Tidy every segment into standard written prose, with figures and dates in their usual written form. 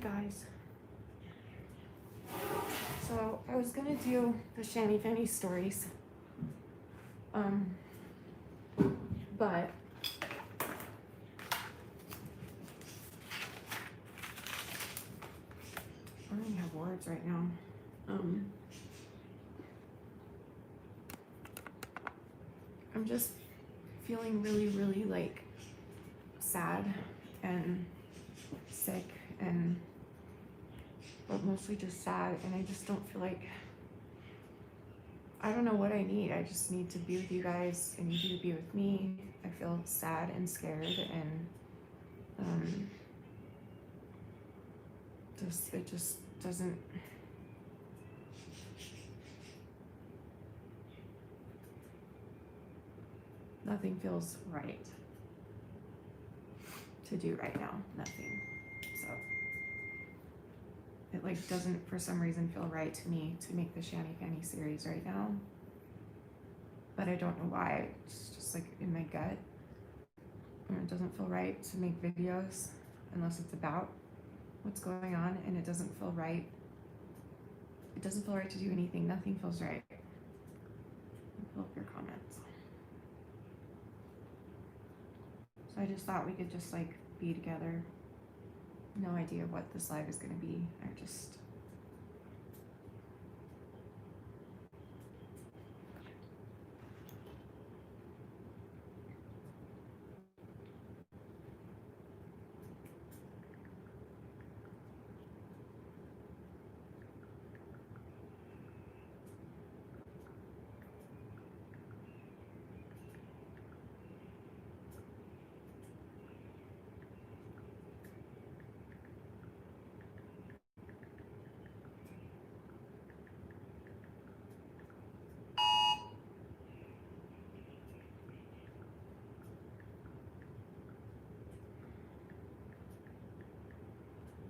guys. So I was gonna do the Shanny Fanny stories, but I don't even have words right now. I'm just feeling really, really like sad and sick and but mostly just sad, and I just don't feel like, I don't know what I need. I just need to be with you guys and you to be with me. I feel sad and scared and it just doesn't, nothing feels right to do right now. Nothing. So it like doesn't for some reason feel right to me to make the Shanny Fanny series right now. But I don't know why. It's just like in my gut. And it doesn't feel right to make videos unless it's about what's going on, and it doesn't feel right. It doesn't feel right to do anything. Nothing feels right. Pull up your comments. So I just thought we could just like be together. No idea what this live is going to be. I just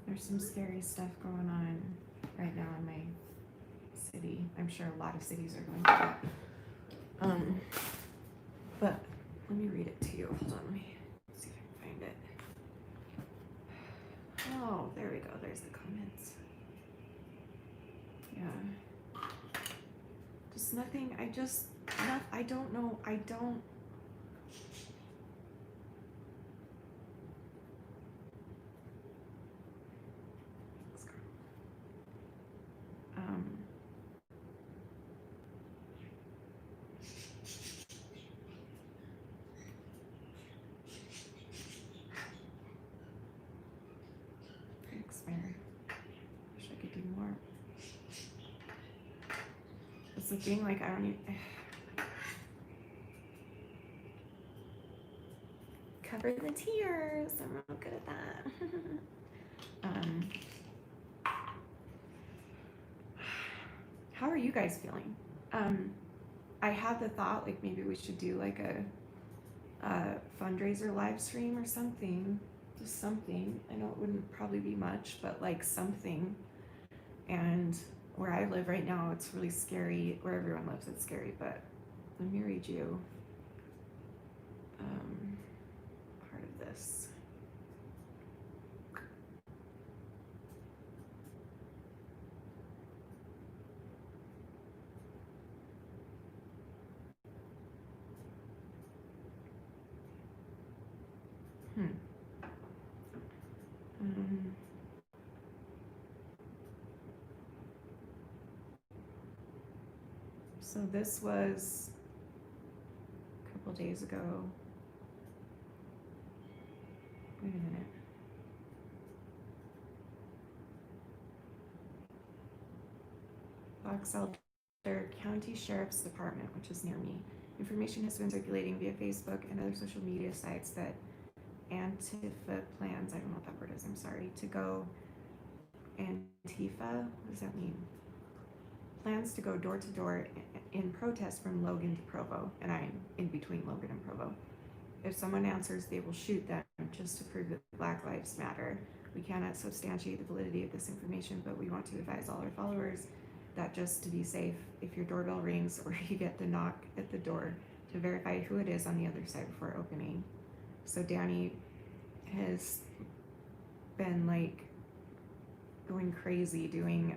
there's some scary stuff going on right now in my city. I'm sure a lot of cities are going through that. But let me read it to you. Hold on, let me see if I can find it. Oh, there we go. There's the comments. Yeah. Just nothing. I don't know. Wish I could do more. It's the thing, like, I don't even cover the tears. I'm not good at that. How are you guys feeling? I had the thought, like, maybe we should do like a fundraiser live stream or something. Just something. I know it wouldn't probably be much, but like something. And where I live right now, it's really scary. Where everyone lives, it's scary. But let me read you part of this. So this was a couple days ago. Wait a minute. Box Elder County Sheriff's Department, which is near me. Information has been circulating via Facebook and other social media sites that Antifa plans, I don't know what that word is, I'm sorry, to go Antifa, what does that mean? Plans to go door to door in protest from Logan to Provo, and I'm in between Logan and Provo. If someone answers, they will shoot them just to prove that Black Lives Matter. We cannot substantiate the validity of this information, but we want to advise all our followers that just to be safe, if your doorbell rings or you get the knock at the door, to verify who it is on the other side before opening. So Danny has been like going crazy doing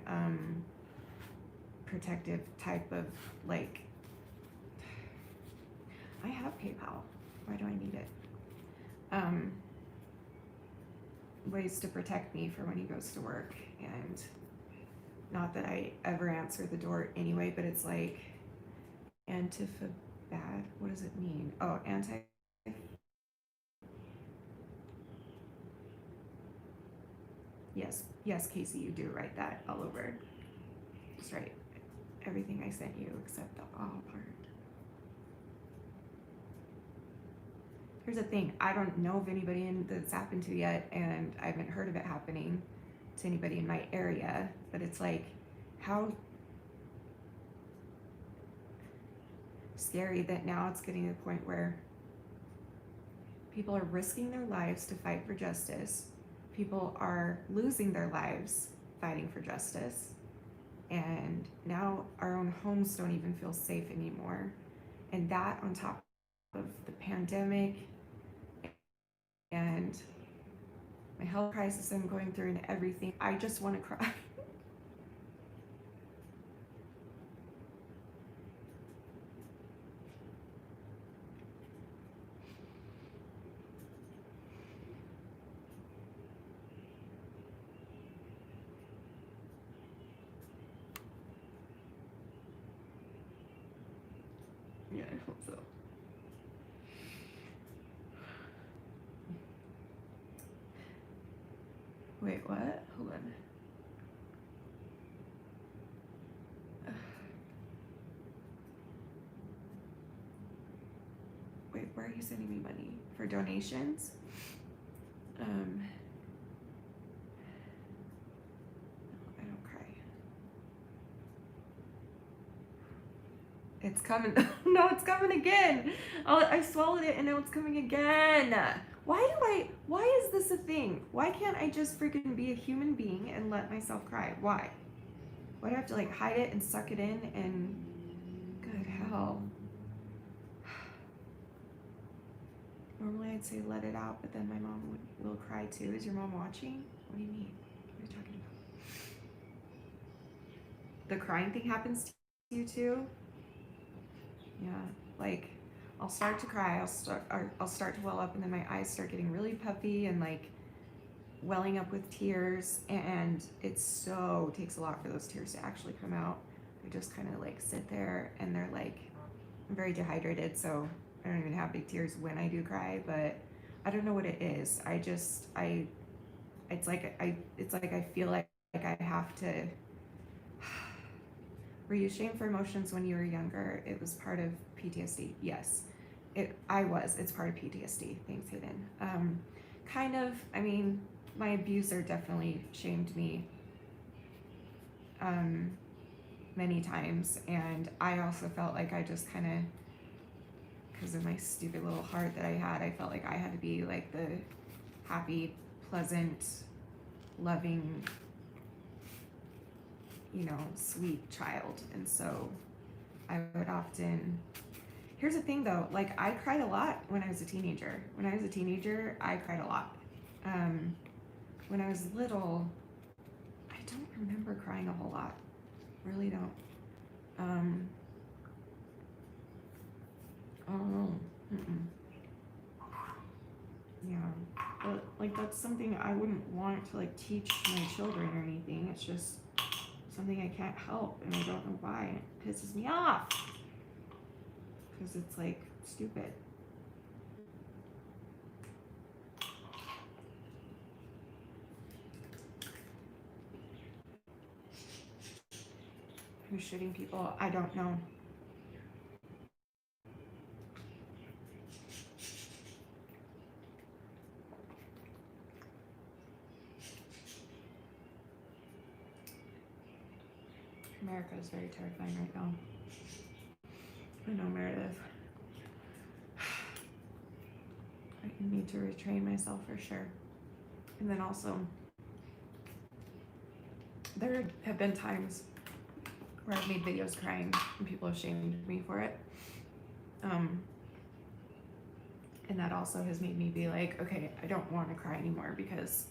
protective type of like, I have PayPal. Why do I need it? Ways to protect me for when he goes to work. And not that I ever answer the door anyway, but it's like antifa bad. What does it mean? Oh, anti. Yes, Casey, you do write that all over. That's right. Everything I sent you except the all part. Here's the thing, I don't know of anybody that's happened to yet, and I haven't heard of it happening to anybody in my area, but it's like, how scary that now it's getting to the point where people are risking their lives to fight for justice. People are losing their lives fighting for justice. And now our own homes don't even feel safe anymore. And that on top of the pandemic and my health crisis I'm going through and everything, I just want to cry. Yeah, I hope so. Wait, what? Hold on. Wait, where are you sending me money? For donations? No, I don't cry. It's coming. No, it's coming again. Oh, I swallowed it and now it's coming again. Why is this a thing? Why can't I just freaking be a human being and let myself cry? Why? Why do I have to like hide it and suck it in and good hell. Normally I'd say let it out, but then my mom will cry too. Is your mom watching? What do you mean? What are you talking about? The crying thing happens to you too? Yeah, like I'll start to cry, I'll start to well up, and then my eyes start getting really puffy and like welling up with tears, and it takes a lot for those tears to actually come out. They just kind of like sit there, and they're like, I'm very dehydrated, so I don't even have big tears when I do cry, but I don't know what it is. It's like I feel like I have to. Were you ashamed for emotions when you were younger? It was part of PTSD. Yes, it's part of PTSD. Thanks, Hayden. Kind of, I mean, my abuser definitely shamed me many times, and I also felt like I just kind of, because of my stupid little heart that I had, I felt like I had to be like the happy, pleasant, loving, sweet child. And so I would often, here's the thing though, like I cried a lot when I was a teenager. I cried a lot. When I was little, I don't remember crying a whole lot. Really don't. Oh, yeah. But like that's something I wouldn't want to like teach my children or anything. It's just something I can't help, and I don't know why. It pisses me off because it's like stupid. Who's shooting people? I don't know. America is very terrifying right now. I know, Meredith. I need to retrain myself for sure. And then also, there have been times where I've made videos crying and people have shamed me for it. And that also has made me be like, okay, I don't want to cry anymore because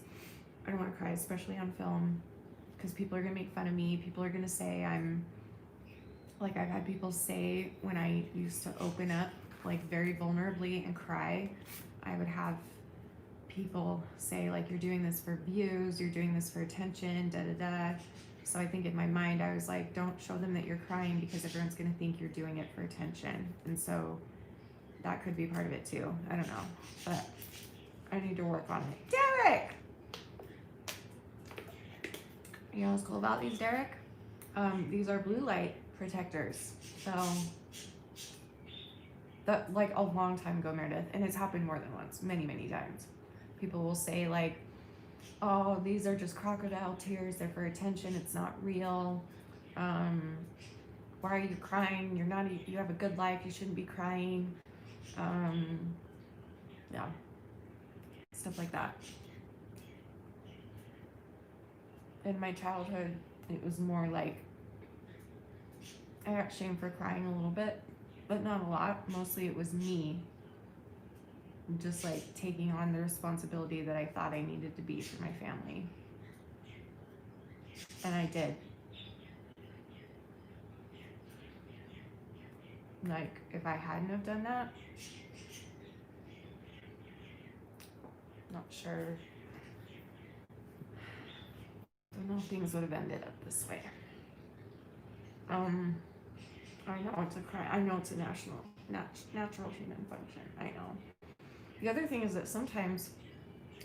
I don't want to cry, especially on film. because people are gonna make fun of me. People are gonna say I'm like, I've had people say when I used to open up like very vulnerably and cry, I would have people say like, you're doing this for views, you're doing this for attention, da da da. So I think in my mind I was like, don't show them that you're crying because everyone's gonna think you're doing it for attention. And so that could be part of it too. I don't know, but I need to work on it. Derek! You know what's cool about these, Derek? These are blue light protectors. So, that like a long time ago, Meredith, and it's happened more than once, many, many times. People will say like, oh, these are just crocodile tears, they're for attention, it's not real. Why are you crying? You have a good life, you shouldn't be crying. Yeah, stuff like that. In my childhood, it was more like, I got shamed for crying a little bit, but not a lot. Mostly it was me just like taking on the responsibility that I thought I needed to be for my family. And I did. Like, if I hadn't have done that, not sure. Don't know if things would have ended up this way. I know it's a crime. I know it's a natural human function. I know. The other thing is that sometimes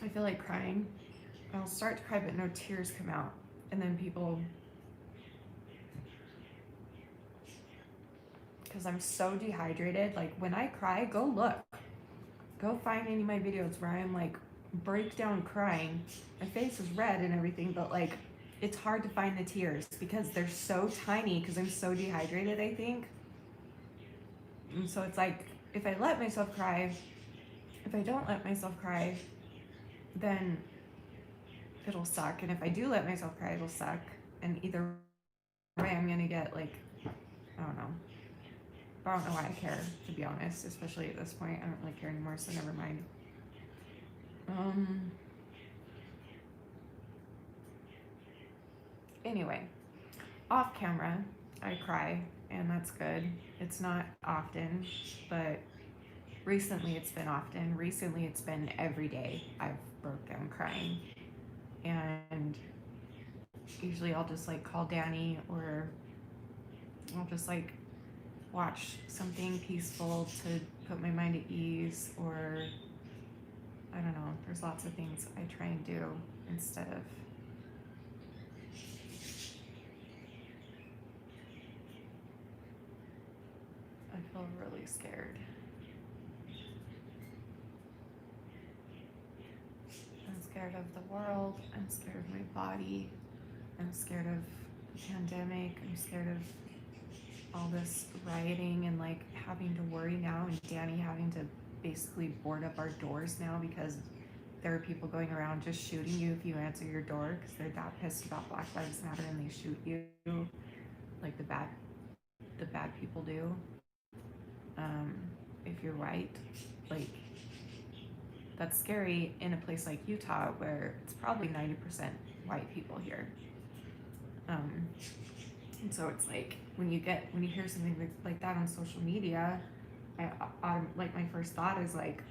I feel like crying. I'll start to cry, but no tears come out. And then people, because I'm so dehydrated, like when I cry, go look. Go find any of my videos where I'm like breakdown crying. My face is red and everything, but like it's hard to find the tears because they're so tiny because I'm so dehydrated, I think. And so it's like, if I let myself cry, if I don't let myself cry, then it'll suck. And if I do let myself cry, it'll suck. And either way, I'm gonna get like, I don't know. I don't know why I care, to be honest, especially at this point. I don't really care anymore, so never mind. Anyway, off camera, I cry, and that's good. It's not often, but recently it's been often. Recently it's been every day I've broke down crying. And usually I'll just like call Danny, or I'll just like watch something peaceful to put my mind at ease, or I don't know, there's lots of things I try and do instead of I feel really scared. I'm scared of the world, I'm scared of my body, I'm scared of the pandemic, I'm scared of all this rioting and like having to worry now, and Danny having to basically board up our doors now because there are people going around just shooting you if you answer your door because they're that pissed about Black Lives Matter and they shoot you like the bad people do. If you're white, like that's scary in a place like Utah where it's probably 90% white people here. And so it's like when you hear something like that on social media, like my first thought is like,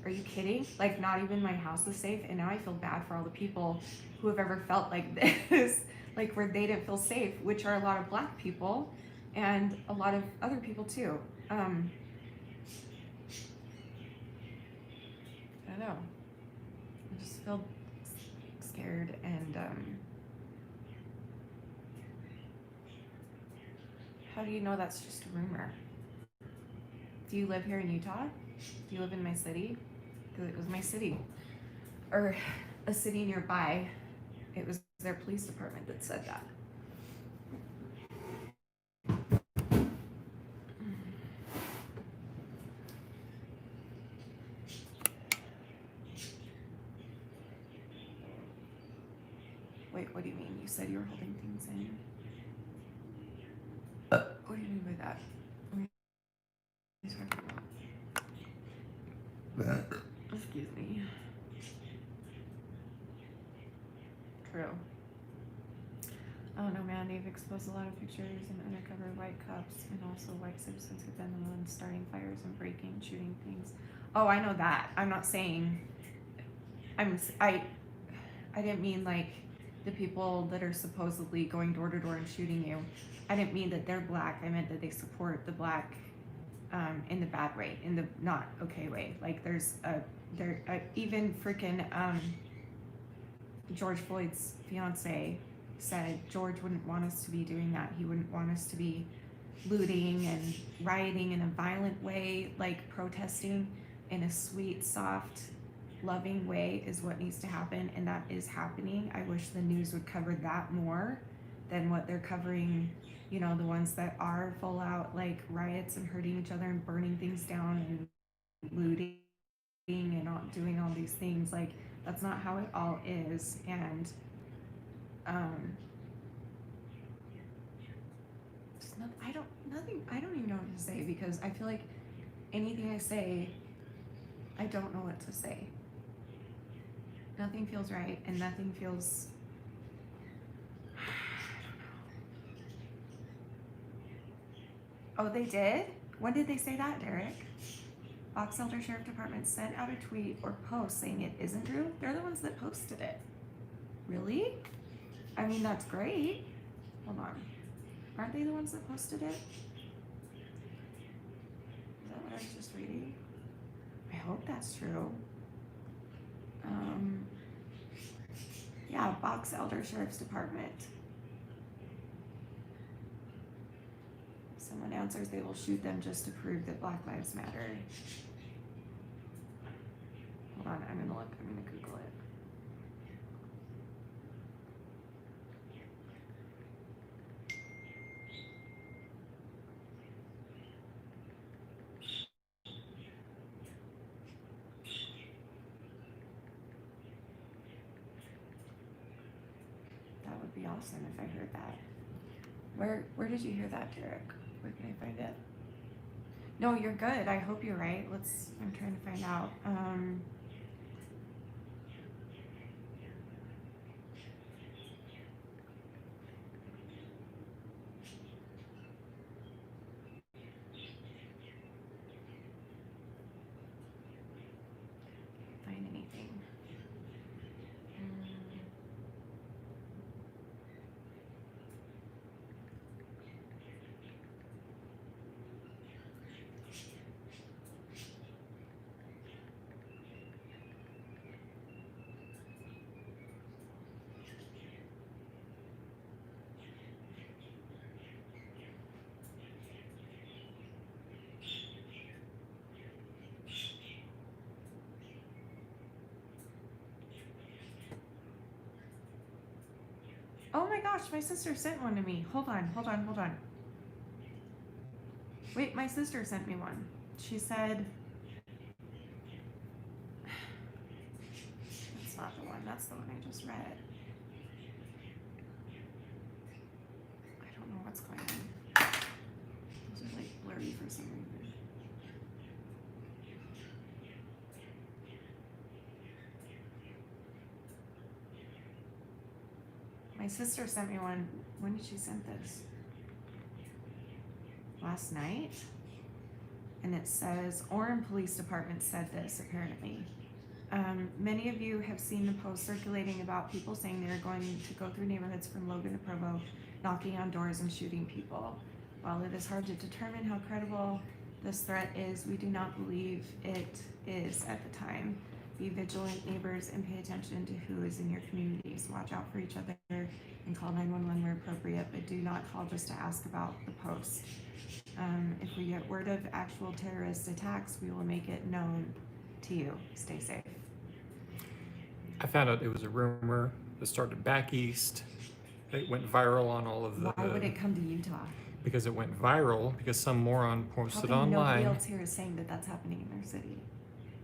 are you kidding? Like not even my house is safe, and now I feel bad for all the people who have ever felt like this, like where they didn't feel safe, which are a lot of Black people and a lot of other people too. I don't know. I just feel scared, and how do you know that's just a rumor? Do you live here in Utah? Do you live in my city? Because it was my city, or a city nearby. It was their police department that said that. Wait, what do you mean? You said you were holding things in. What do you mean by that? What are you talking about? Excuse me. True. Oh no, man, they've exposed a lot of pictures and undercover white cops, and also white citizens have been the ones starting fires and breaking and shooting things. Oh, I know that. I'm not saying. I didn't mean like the people that are supposedly going door to door and shooting you. I didn't mean that they're black. I meant that they support the black, in the bad way, in the not okay way. Like even freaking George Floyd's fiance said George wouldn't want us to be doing that. He wouldn't want us to be looting and rioting in a violent way, like protesting in a sweet, soft, loving way is what needs to happen, and that is happening. I wish the news would cover that more than what they're covering, the ones that are full out like riots and hurting each other and burning things down and looting and doing all these things. Like, that's not how it all is. And I don't even know what to say, because I feel like anything I say, I don't know what to say. Nothing feels right, and nothing feels, oh, they did? When did they say that, Derek? Box Elder Sheriff Department sent out a tweet or post saying it isn't true. They're the ones that posted it. Really? I mean, that's great. Hold on. Aren't they the ones that posted it? Is that what I was just reading? I hope that's true. Yeah, Box Elder Sheriff's Department. If someone answers, they will shoot them just to prove that Black Lives Matter. Hold on, I'm gonna look. I'm gonna Google it. That would be awesome if I heard that. Where did you hear that, Derek? Where can I find it? No, you're good. I hope you're right. I'm trying to find out. Find anything. Oh my gosh, my sister sent one to me. Hold on. Wait, my sister sent me one. She said, that's not the one, that's the one I just read. I don't know what's going on. Those are like blurry for some reason. My sister sent me one. When did she send this? Last night? And it says, Orem Police Department said this, apparently. Many of you have seen the post circulating about people saying they're going to go through neighborhoods from Logan to Provo, knocking on doors and shooting people. While it is hard to determine how credible this threat is, we do not believe it is at the time. Be vigilant, neighbors, and pay attention to who is in your communities. Watch out for each other and call 911 where appropriate, but do not call just to ask about the post. If we get word of actual terrorist attacks, we will make it known to you. Stay safe. I found out it was a rumor that started back east. It went viral on all of the... Why would it come to Utah? Because it went viral, because some moron posted online. Nobody else here is saying that that's happening in their city.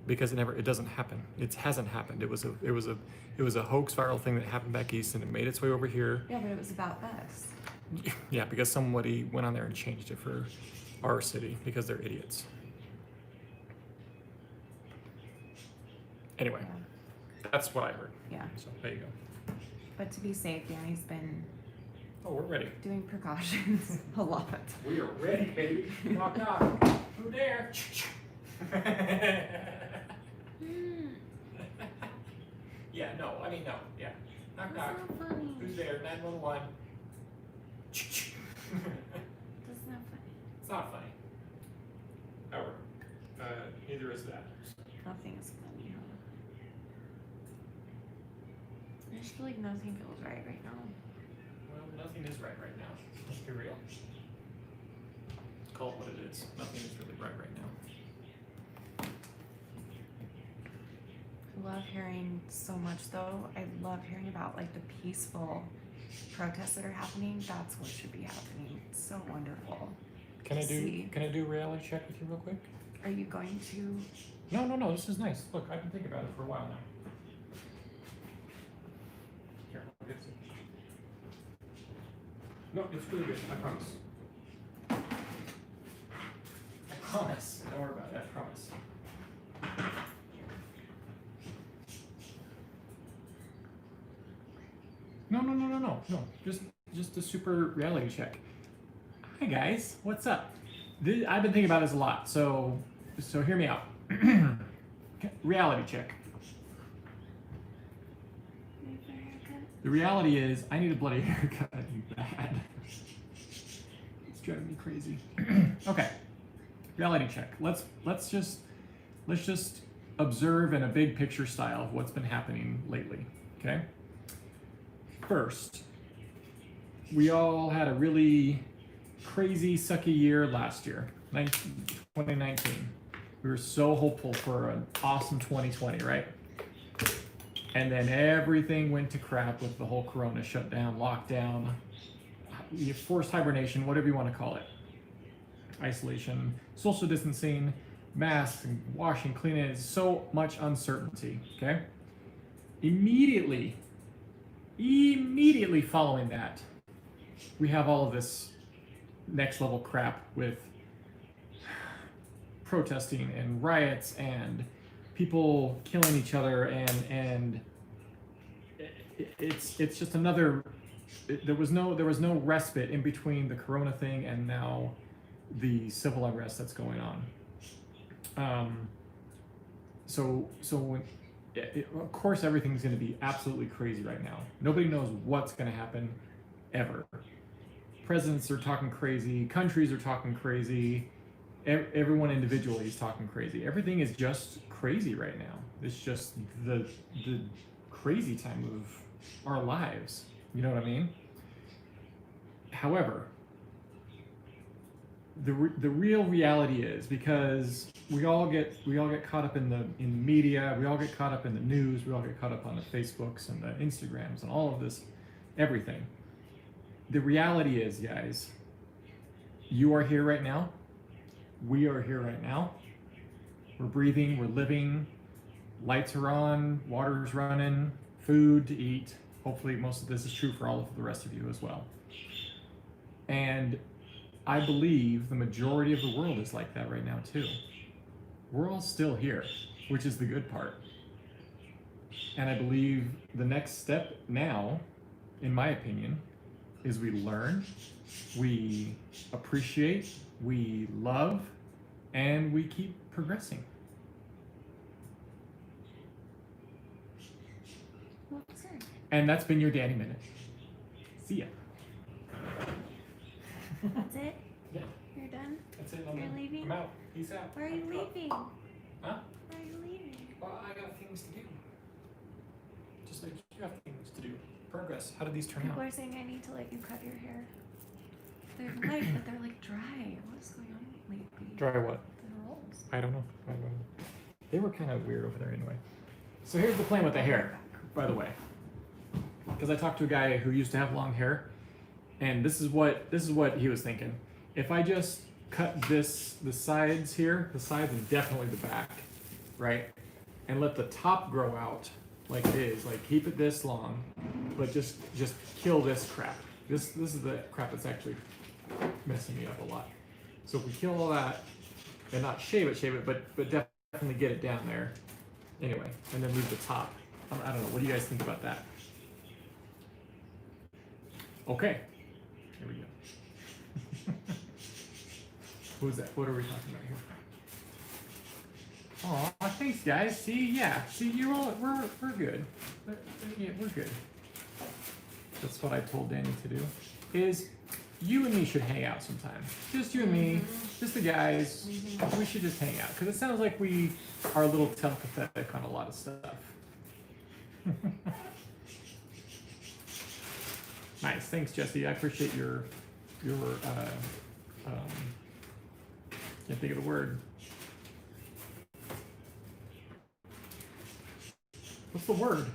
Because it doesn't happen. It hasn't happened. It was a hoax viral thing that happened back east, and it made its way over here. Yeah, but it was about us. Yeah, because somebody went on there and changed it for our city because they're idiots. Anyway, that's what I heard. Yeah. So there you go. But to be safe, Danny's been Oh, we're ready. doing precautions a lot. We are ready, baby. Knock, knock. Who there? Yeah, no, I mean, no, yeah. Knock, knock. That's not funny. Who's there? 911. That's not funny. It's not funny. However, neither is that. Nothing is funny, huh? I just feel like nothing feels right now. Well, nothing is right now. Let's be real. Call it what it is. Nothing is really right now. I love hearing so much though. I love hearing about like the peaceful protests that are happening. That's what should be happening. It's so wonderful. Can I See. do a reality check with you real quick? Are you going to? No, this is nice. Look, I've been thinking about it for a while now. Here, I'll get some. No, it's really good, I promise. I promise. Don't worry about it, I promise. No. Just a super reality check. Hi guys, what's up? I've been thinking about this a lot, so hear me out. Reality check. The reality is, I need a bloody haircut. Bad. It's driving me crazy. Okay. Reality check. Let's just observe in a big picture style of what's been happening lately. Okay. First, we all had a really crazy, sucky year last year, 2019. We were so hopeful for an awesome 2020, right? And then everything went to crap with the whole corona shutdown, lockdown, forced hibernation, whatever you want to call it. Isolation, social distancing, masks, and washing, cleaning, so much uncertainty, okay? Immediately following that, we have all of this next level crap with protesting and riots and people killing each other, and it's just another. There was no respite in between the corona thing and now the civil unrest that's going on. So when, of course everything's going to be absolutely crazy right now. Nobody knows what's going to happen ever. Presidents are talking crazy, countries are talking crazy, everyone individually is talking crazy. Everything is just crazy right now. It's just the crazy time of our lives. You know what I mean? However, the real reality is, because we all get caught up in the media, we all get caught up in the news, we all get caught up on the Facebooks and the Instagrams and all of this, everything. The reality is, guys, you are here right now. We are here right now. We're breathing, we're living, lights are on, water's running, food to eat. Hopefully most of this is true for all of the rest of you as well. And I believe the majority of the world is like that right now too. We're all still here, which is the good part. And I believe the next step now, in my opinion, is we learn, we appreciate, we love, and we keep progressing. Well, sir. And that's been your Danny Minute. See ya. That's it? Yeah. You're done? That's it. You're leaving? I'm out. Peace out. Where are you leaving? Huh? Where are you leaving? Well, I got things to do. Just like you have things to do. Progress. How did these turn People out? are saying I need to let you cut your hair. They're light, but they're like dry. What is going on lately? Dry what? The rolls. I don't know. They were kind of weird over there anyway. So here's the plan with the hair, by the way. Because I talked to a guy who used to have long hair, and this is what he was thinking. If I just cut the sides here, the sides and definitely the back, right? And let the top grow out like it is, like keep it this long, but just kill this crap. This is the crap that's actually messing me up a lot. So if we kill all that and not shave it, but definitely get it down there. Anyway, and then leave the top. I don't know. What do you guys think about that? Okay. There we go. What was that? What are we talking about here? Oh, thanks, guys. See, yeah. See, you're all we're good. Yeah, we're good. That's what I told Danny to do. Is you and me should hang out sometime. Just you and me, just the guys. We should just hang out because it sounds like we are a little telepathetic on a lot of stuff. Nice, thanks, Jesse. I appreciate your can't think of the word. What's the word?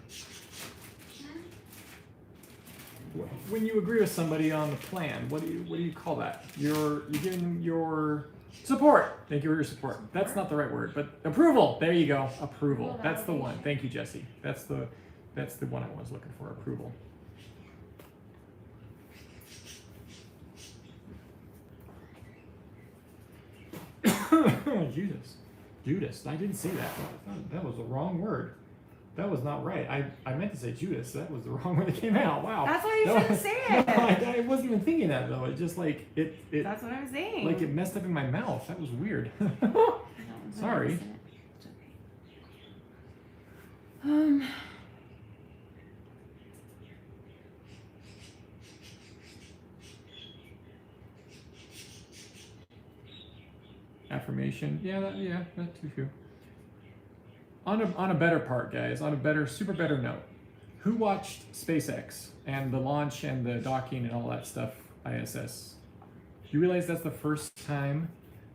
When you agree with somebody on the plan, what do you call that? You're giving them your support. Thank you for your support. That's not the right word, but approval. There you go. Approval. That's the one. Thank you, Jesse. That's the one I was looking for. Approval. Judas. I didn't say that. That was the wrong word. That was not right. I meant to say Judas. That was the wrong word that came out. Wow. That's why you shouldn't say it. No, I wasn't even thinking that though. It just like it. That's what I'm saying. Like it messed up in my mouth. That was weird. Sorry. Affirmation. Yeah, that too few. On a better part, guys, on a super better note, who watched SpaceX and the launch and the docking and all that stuff, ISS? You realize that's the first time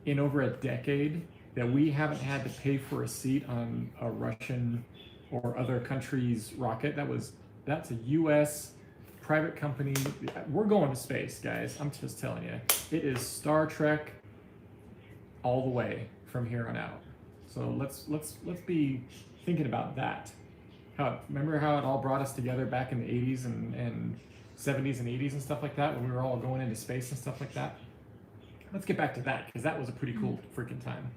in over a decade that we haven't had to pay for a seat on a Russian or other country's rocket. That's a U.S. private company. We're going to space, guys. I'm just telling you. It is Star Trek all the way from here on out. So let's be thinking about that. Remember how it all brought us together back in the 80s and 70s and 80s and stuff like that when we were all going into space and stuff like that? Let's get back to that because that was a pretty cool freaking time.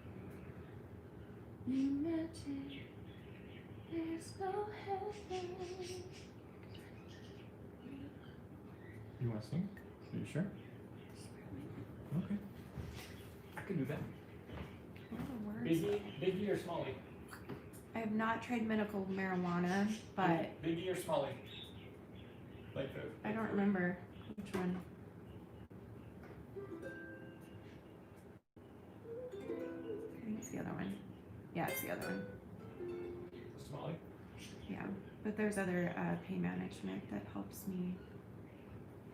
Imagine there's no heaven. You want to sing? Are you sure? Okay. I can do that. Biggie or Smalley? I have not tried medical marijuana, but Biggie or Smalley? Like the. I don't remember which one. I think it's the other one. Yeah, it's the other one. Smalley? Yeah, but there's other pain management that helps me.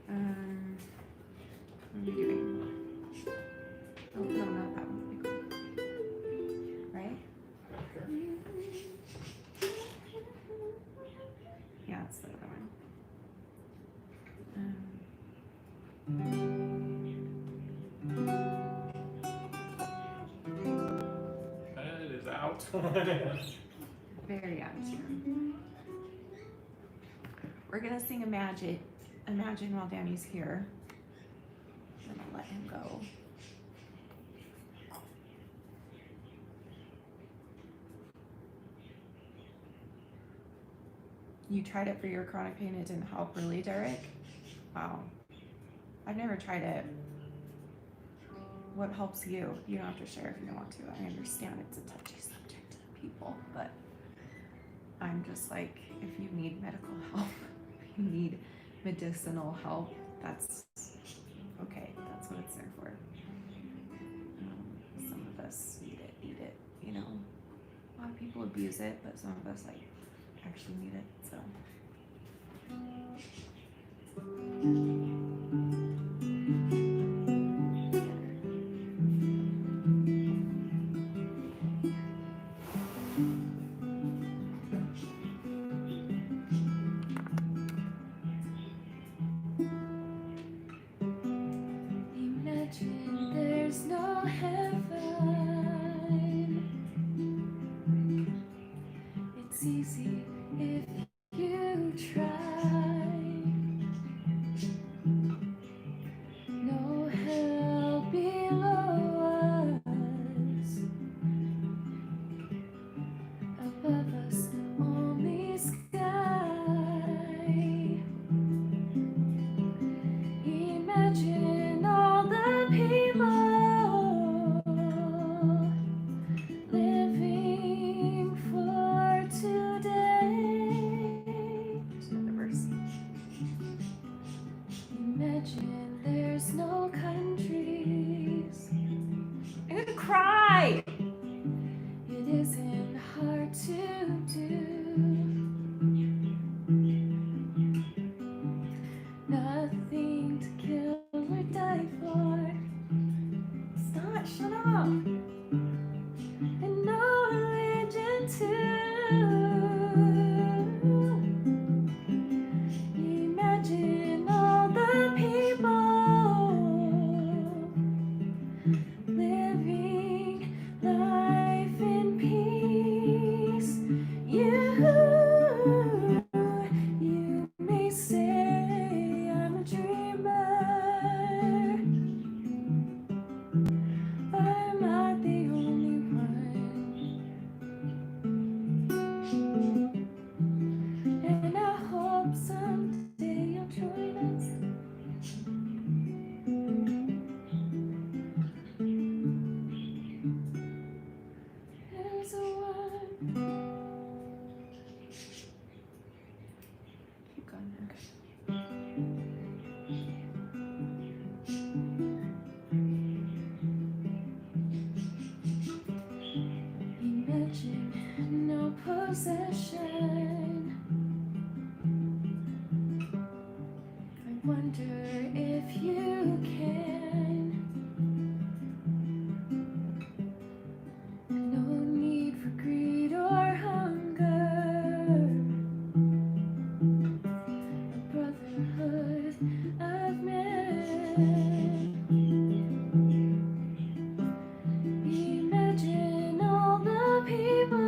What am I doing? Oh, no, not that one. Right? Sure. Yeah, it's the other one. It is out. Very out. We're gonna sing Imagine while Danny's here. I'm gonna let him go. You tried it for your chronic pain, it didn't help really, Derek? Wow. I've never tried it. What helps you? You don't have to share if you don't want to. I understand it's a touchy subject to people, but I'm just like, if you need medical help, if you need medicinal help, that's okay. That's what it's there for. Some of us need it, you know. A lot of people abuse it, but some of us like actually need it, so. Imagine there's no heaven. It's easy if you try. No hell below us, above us only sky. Imagine to do. Nothing to kill or die for. Stop, shut up. And no religion too. Imagine all the people living life in peace. You may say I'm a dreamer. I'm not the only one, and I hope someday you'll join us. There's a one. Keep going, okay. Imagine no possession. I wonder if you can. No need for greed or hunger. A brotherhood of men. Imagine all the people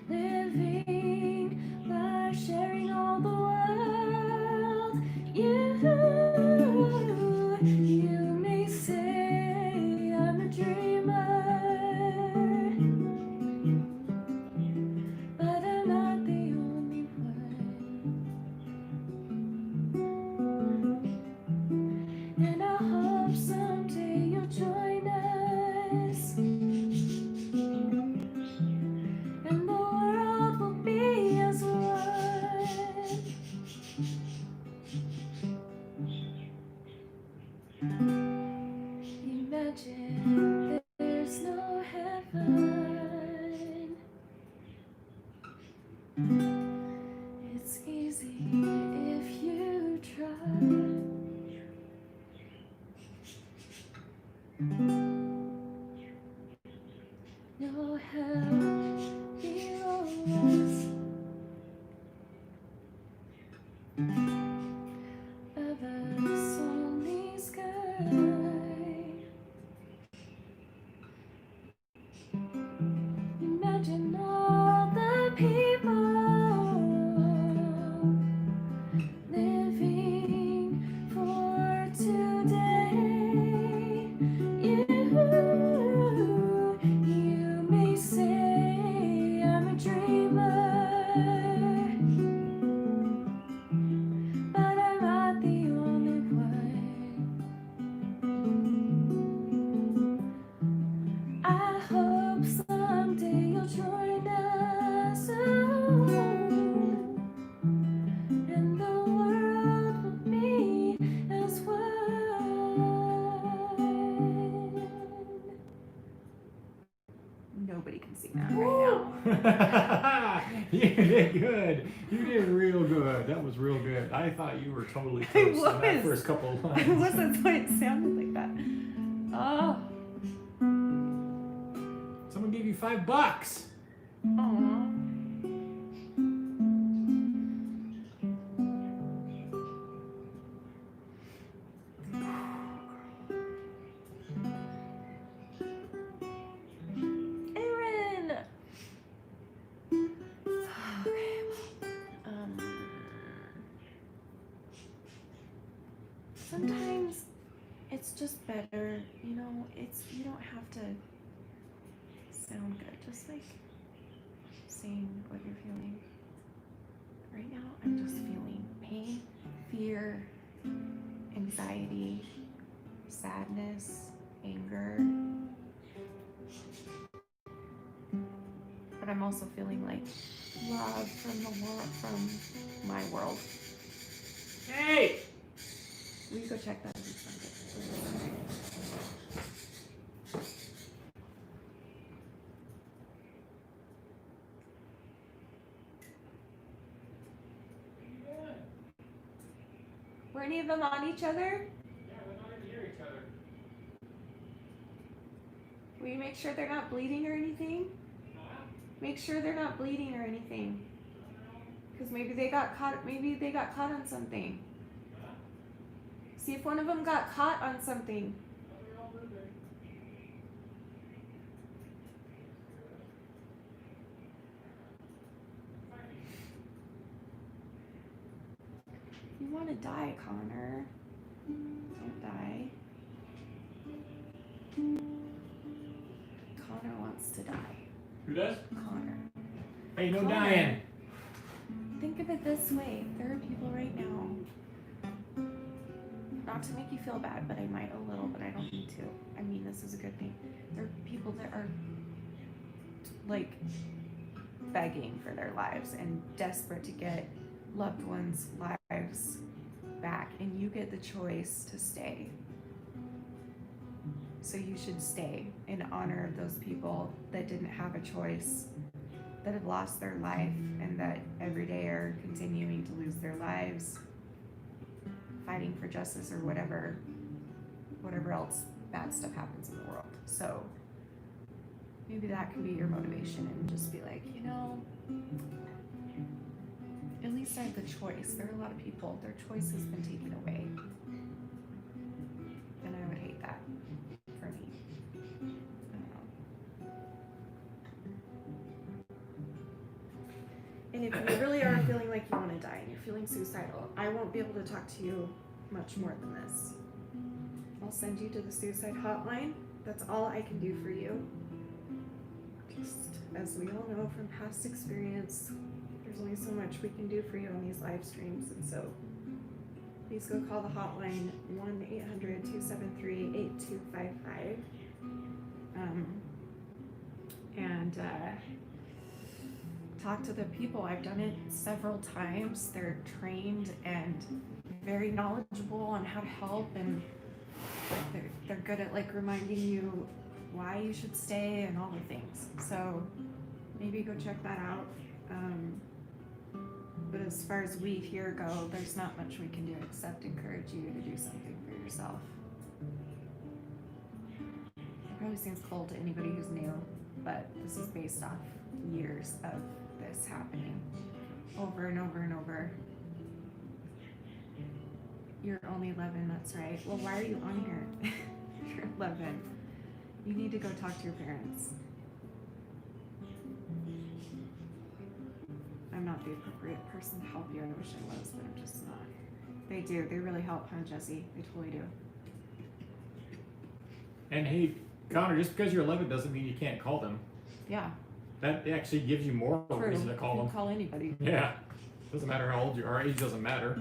living life, sharing all the world. You may say I'm a dreamer, but I'm not the only one. And I hope someday you'll join us, and the world will be as one. Imagine there's no heaven. It's easy if you try. No hell below us. Above us only sky. Imagine all the people living for today. You may say I'm a dreamer, but I'm not the only one. I hope someday you'll join us, and the world will be as one. Nobody can sing that right now. You did good. You did real good. That was real good. I thought you were totally I toast in that was. first couple of I lines. was, that's why it sounded like that. Oh. Someone gave you $5. Aw. Aaron! Okay, sometimes it's just better, you know, you don't have to sound good, just like saying what you're feeling. Right now, I'm just feeling pain, fear, anxiety, sadness, anger. But I'm also feeling like love from the world, from my world. Hey! Will you go check that? Were any of them on each other? Yeah, we're not even near each other. Will you make sure they're not bleeding or anything? Make sure they're not bleeding or anything. Because maybe they got caught. Maybe they got caught on something. See if one of them got caught on something. You want to die, Connor. Don't die. Connor wants to die. Who does? Connor. Hey, no Connor. dying. Think of it this way. There are people right now. Not to make you feel bad, but I might a little, but I don't need to. I mean, this is a good thing. There are people that are like begging for their lives and desperate to get loved ones' lives back, and you get the choice to stay. So you should stay in honor of those people that didn't have a choice, that have lost their life, and that every day are continuing to lose their lives, fighting for justice or whatever else bad stuff happens in the world. So maybe that can be your motivation, and just be like, you know, at least I have the choice. There are a lot of people, their choice has been taken away. And I would hate that for me. I don't know. And if you really are feeling like you want to die and you're feeling suicidal, I won't be able to talk to you much more than this. I'll send you to the suicide hotline. That's all I can do for you. Just as we all know from past experience, there's only so much we can do for you on these live streams, and so please go call the hotline 1-800-273-8255 and talk to the people. I've done it several times. They're trained and very knowledgeable on how to help, and they're good at like reminding you why you should stay and all the things. So maybe go check that out. But as far as we here go, there's not much we can do except encourage you to do something for yourself. It probably seems cold to anybody who's new, but this is based off years of this happening over and over and over. You're only 11, that's right. Well, why are you on here? You're 11. You need to go talk to your parents. I'm not the appropriate person to help you. I wish I was, but I'm just not. They do. They really help, huh, Jesse? They totally do. And hey, Connor, just because you're 11 doesn't mean you can't call them. Yeah. That actually gives you more True. reason to call You them. can call anybody. Yeah. Doesn't matter how old you are. Our age doesn't matter.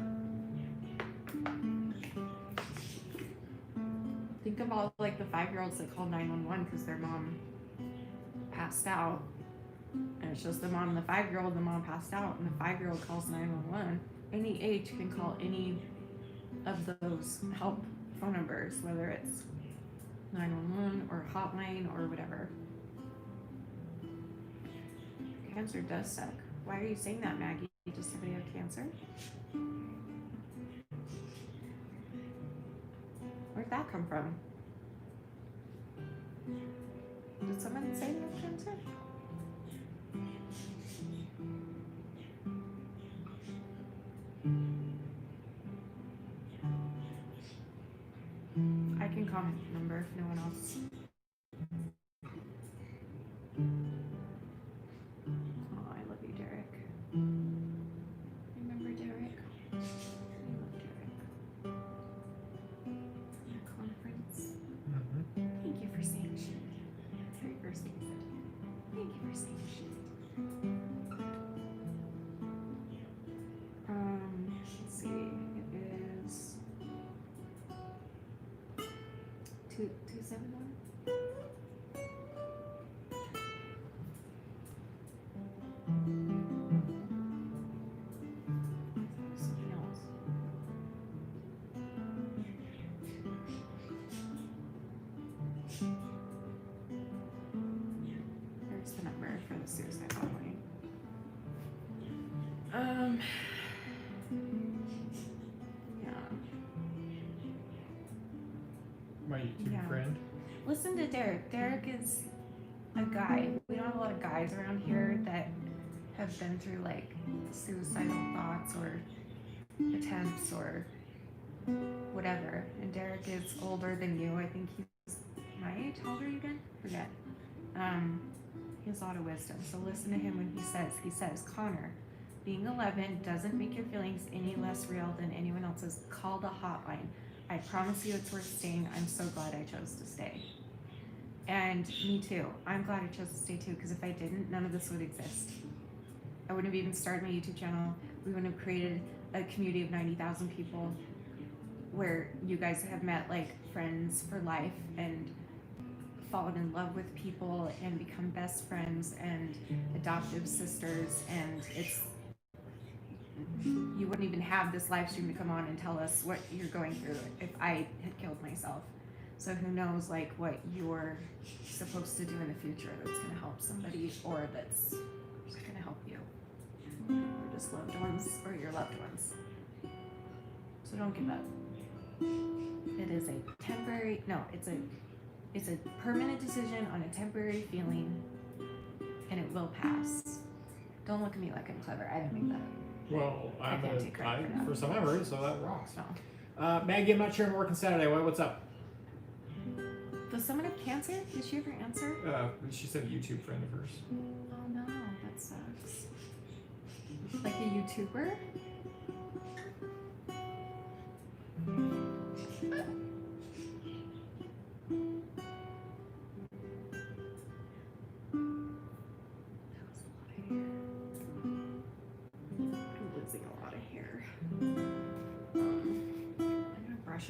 Think of all like the 5-year-olds that call 911 because their mom passed out. And it's just the mom and the 5-year-old, the mom passed out, and the 5-year-old calls 911. Any age can call any of those help phone numbers, whether it's 911 or hotline or whatever. Cancer does suck. Why are you saying that, Maggie? Does somebody have cancer? Where'd that come from? Did someone say they have cancer? I can comment the number if no one else. Oh, I love you, Derek. Remember Derek? I love Derek. Your conference. Thank you for saying shit. That's the very first thing you said. Thank you for saying shit. Let's see. It is 271. Something else. There's the number for the suicide hotline. Yeah. listen to Derek. Derek is a guy. We don't have a lot of guys around here that have been through like suicidal thoughts or attempts or whatever. And Derek is older than you. I think he's my age. How old are you again? Forget. He has a lot of wisdom. So listen to him when he says, Connor, being 11 doesn't make your feelings any less real than anyone else's. Call the hotline. I promise you it's worth staying. I'm so glad I chose to stay. And me too. I'm glad I chose to stay too, because if I didn't, none of this would exist. I wouldn't have even started my YouTube channel. We wouldn't have created a community of 90,000 people where you guys have met like friends for life and fallen in love with people and become best friends and adoptive sisters. And you wouldn't even have this live stream to come on and tell us what you're going through if I had killed myself. So who knows like what you're supposed to do in the future that's going to help somebody or that's going to help you, or just loved ones or your loved ones. So don't give up. It is a temporary, no, it's a permanent decision on a temporary feeling, and it will pass. Don't look at me like I'm clever. I didn't make that up. Well, I can't take credit for that. for some memory, so that rocks. No. Maggie, I'm not sure I'm working Saturday. What's up? Does someone have cancer? Did she ever answer? She said a YouTube friend of hers. Oh no, that sucks. Like a YouTuber?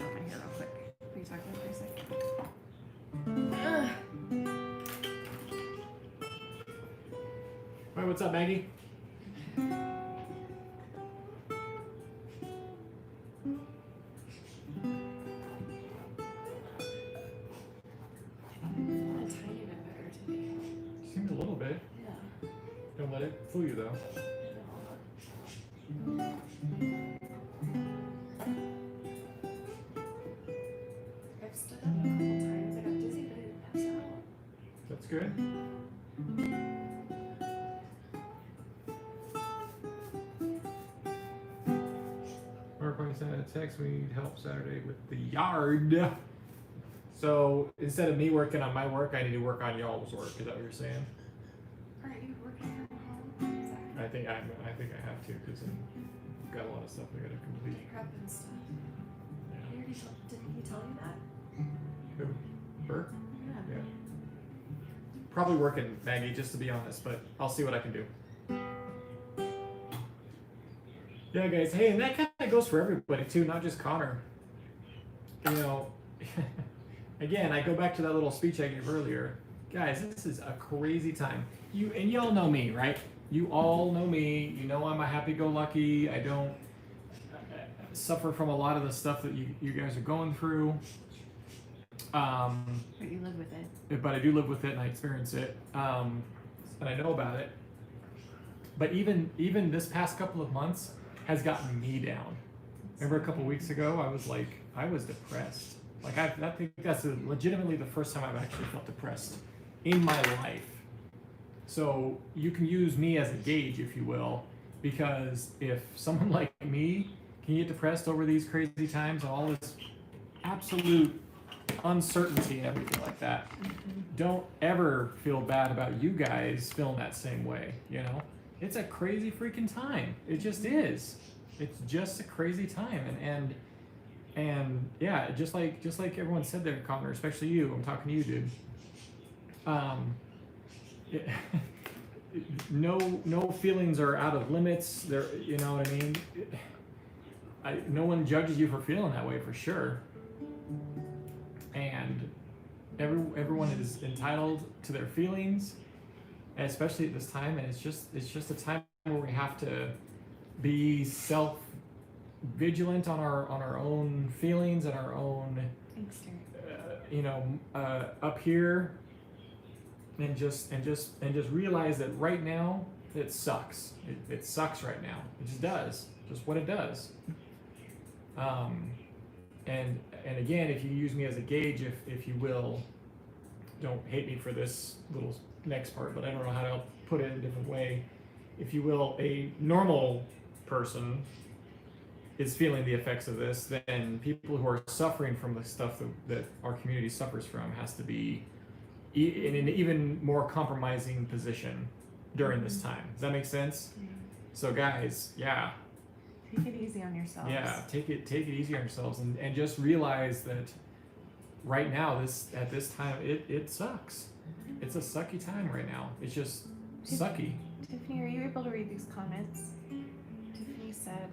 Out my hair real quick. Will you talk to me for a second? All right, what's up, Maggie? Seemed a little bit. Yeah. Don't let it fool you, though. I've stood up a couple times. I got dizzy, but I didn't pass out. That's good. Mark, when you sent a text, we need help Saturday with the yard. So instead of me working on my work, I need to work on y'all's work. Is that what you're saying? Aren't you working from home? I think I have to because I've got a lot of stuff I got to complete. Prep and stuff. Yeah. Didn't he tell you that? Who? Her? Yeah. Yeah. Probably working, Maggie, just to be honest, but I'll see what I can do. Yeah, guys. Hey, and that kind of goes for everybody too, not just Connor. You know, again, I go back to that little speech I gave earlier. Guys, this is a crazy time. Y'all know me, right? You all know me. You know I'm a happy-go-lucky. I don't suffer from a lot of the stuff that you guys are going through. But you live with it. But I do live with it and I experience it. And I know about it. But even this past couple of months has gotten me down. Remember a couple weeks ago, I was depressed. Like I think that's legitimately the first time I've actually felt depressed in my life. So you can use me as a gauge, if you will, because if someone like me can get depressed over these crazy times and all this absolute uncertainty and everything like that, don't ever feel bad about you guys feeling that same way. You know, it's a crazy freaking time. It just is. It's just a crazy time, and yeah, just like everyone said there, Connor, especially you. I'm talking to you, dude. No feelings are out of limits. There, you know what I mean. No one judges you for feeling that way, for sure. And everyone is entitled to their feelings, especially at this time. And it's just a time where we have to be vigilant on our own feelings and our own. Thanks, up here. And just realize that right now it sucks. It sucks right now. It just does. Just what it does. And again, if you use me as a gauge, if you will, don't hate me for this little next part, but I don't know how to put it in a different way. If you will, a normal person is feeling the effects of this, then people who are suffering from the stuff that our community suffers from has to be in an even more compromising position during this time. Does that make sense? Yeah. So guys, yeah, Take it easy on yourselves. yeah, take it easy on yourselves, and just realize that right now, at this time, it sucks. It's a sucky time right now. It's just sucky. Tiffany, are you able to read these comments? Tiffany said,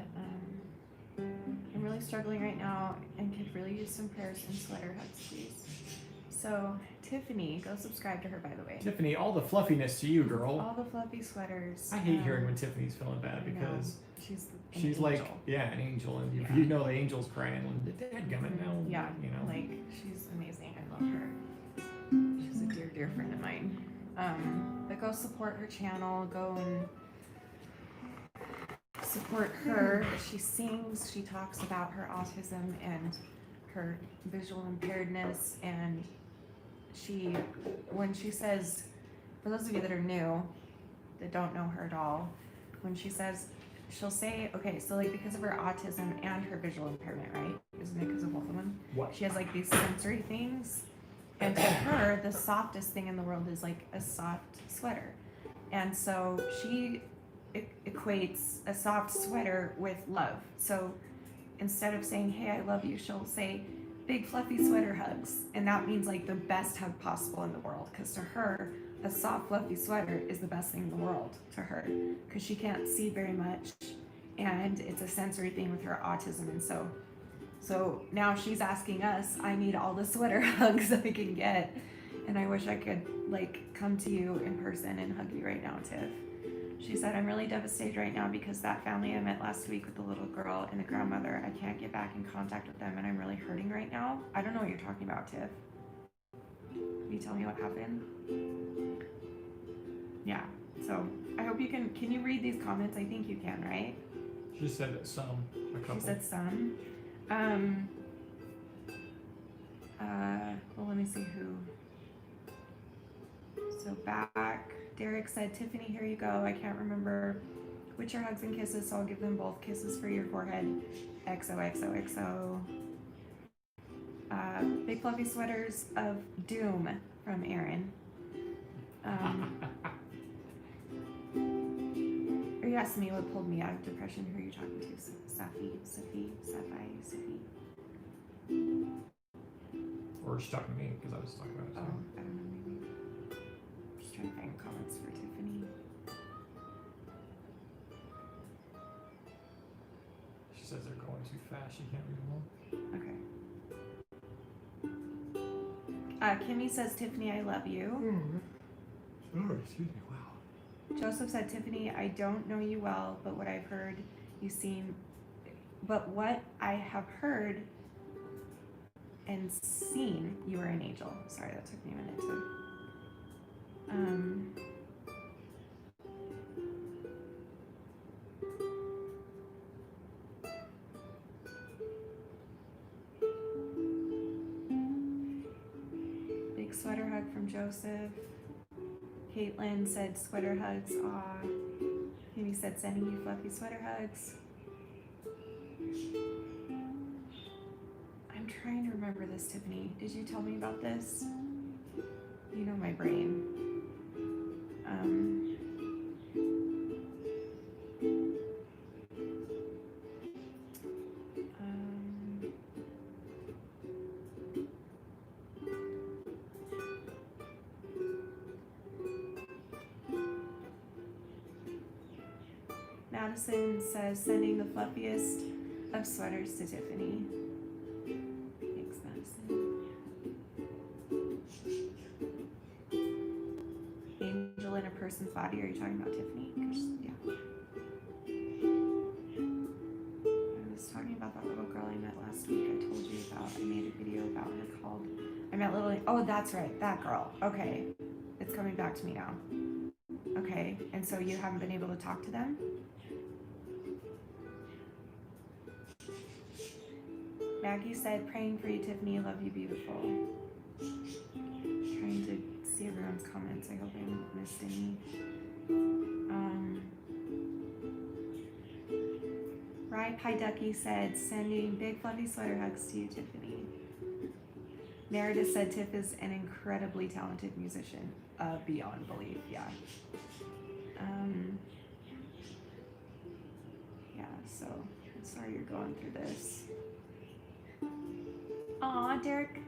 I'm really struggling right now and could really use some prayers and sweater hugs, please. So, Tiffany, go subscribe to her, by the way. Tiffany, all the fluffiness to you, girl. All the fluffy sweaters. I hate hearing when Tiffany's feeling bad I know. because She's like, angel. yeah, an angel, and Yeah. you know the angel's crying, and dadgummit now. Yeah, you know. like, she's amazing. I love her. She's a dear, dear friend of mine. But go support her channel. Go and support her. She sings. She talks about her autism and her visual impairedness. And when she says, for those of you that are new, that don't know her at all, when she says, she'll say, okay, so like because of her autism and her visual impairment, right? Isn't it because of both of them? What? She has like these sensory things. And to her, the softest thing in the world is like a soft sweater. And so she equates a soft sweater with love. So instead of saying, hey, I love you, she'll say, big fluffy sweater hugs. And that means like the best hug possible in the world. Because to her, a soft fluffy sweater is the best thing in the world to her. Because she can't see very much. And it's a sensory thing with her autism. And so now she's asking us, I need all the sweater hugs I can get. And I wish I could like come to you in person and hug you right now, Tiff. She said, I'm really devastated right now because that family I met last week with the little girl and the grandmother, I can't get back in contact with them and I'm really hurting right now. I don't know what you're talking about, Tiff. Can you tell me what happened? Yeah, so I hope you can you read these comments? I think you can, right? She said that a couple. She said some. Well, let me see who. So back, Derek said, Tiffany, here you go. I can't remember which are hugs and kisses, so I'll give them both kisses for your forehead. XOXOXO. Big fluffy sweaters of doom from Aaron. Are you asking me what pulled me out of depression? Who are you talking to? Safi. Or she's talking to me because I was talking about it. Oh, I don't know, maybe. Just trying to find comments for Tiffany. She says they're going too fast. She can't read them all. Okay. Kimmy says, Tiffany, I love you. Oh, excuse me. Wow. Joseph said, Tiffany, I don't know you well, but what I've heard, what I have heard and seen, you are an angel. Sorry, that took me a minute to. Big sweater hug from Joseph. Caitlin said sweater hugs. Aw. Amy said sending you fluffy sweater hugs. I'm trying to remember this, Tiffany. Did you tell me about this? You know my brain. Madison says sending the fluffiest of sweaters to Tiffany. Thanks, Madison. Angel in a person's body. Are you talking about Tiffany? Yeah. I was talking about that little girl I met last week. I told you about. I made a video about her called. I met little. Oh, that's right. That girl. Okay. It's coming back to me now. Okay. And so you haven't been able to talk to them? Maggie said, praying for you, Tiffany. Love you, beautiful. Trying to see everyone's comments. I hope I haven't missed any. Rye Pie Ducky said, sending big fluffy sweater hugs to you, Tiffany. Meredith said Tiff is an incredibly talented musician. Beyond belief, yeah. Yeah, so I'm sorry you're going through this. Aw, Derek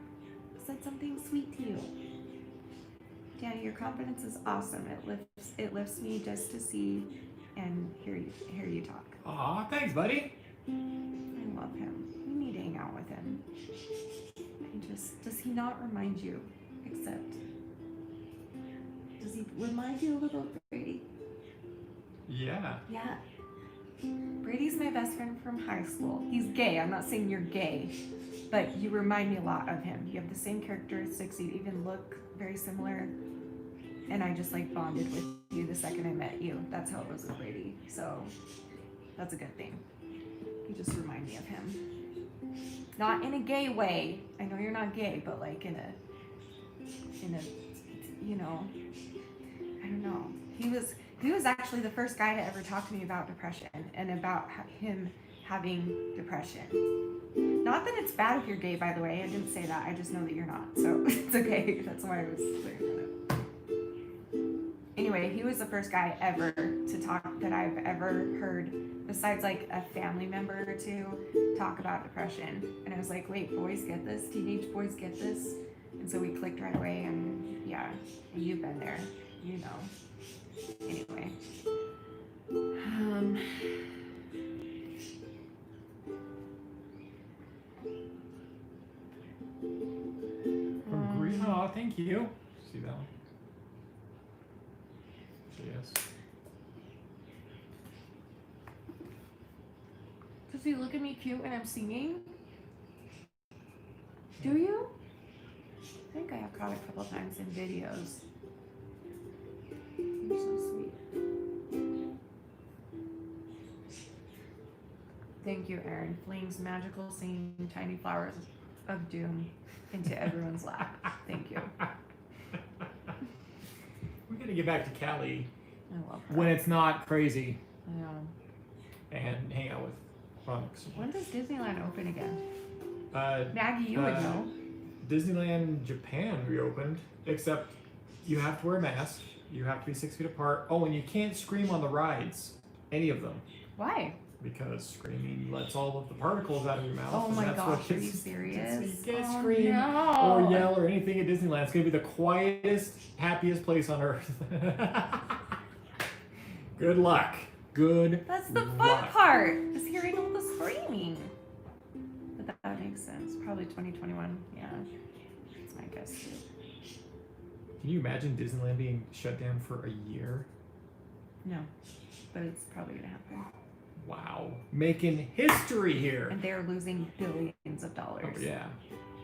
said something sweet to you. Danny, your confidence is awesome. It lifts me just to see and hear you talk. Aw, thanks, buddy. I love him. You need to hang out with him. Does he not remind you? Except, does he remind you a little of Brady? Yeah. Yeah. Brady's my best friend from high school. He's gay. I'm not saying you're gay, but you remind me a lot of him. You have the same characteristics. You even look very similar. And I just like bonded with you the second I met you. That's how it was with Brady. So that's a good thing. You just remind me of him. Not in a gay way. I know you're not gay, but like in a, you know, I don't know. He was actually the first guy to ever talk to me about depression and about him having depression. Not that it's bad if you're gay, by the way. I didn't say that. I just know that you're not. So it's okay. That's why I was clearing that up. Anyway, he was the first guy ever to talk that I've ever heard, besides like a family member or two, talk about depression. And I was like, wait, boys get this? Teenage boys get this? And so we clicked right away, and yeah, and you've been there, you know. Anyway. Oh, thank you. See that one? Yes. Does he look at me cute when I'm singing? Do you? I think I have caught a couple times in videos. You're so sweet. Thank you, Aaron. Flings magical singing tiny flowers of doom into everyone's lap. Thank you. We gotta get back to Cali I love that. when it's not crazy I know. and hang out with punks. When does Disneyland open again? Uh, Maggie, you would know. Disneyland Japan reopened, except you have to wear a mask. You have to be 6 feet apart. Oh, and you can't scream on the rides, any of them, Why? because screaming lets all of the particles out of your mouth. Oh and my that's gosh, what are you gets- serious? You can't Oh, scream no. or yell or anything at Disneyland. It's gonna be the quietest, happiest place on earth. Good luck. Good. That's the fun luck. part, is hearing all the screaming. But that makes sense. Probably 2021. Yeah. That's my guess too. Can you imagine Disneyland being shut down for a year? No. But it's probably gonna happen. Wow. Making history here. And they're losing billions of dollars. Oh, yeah.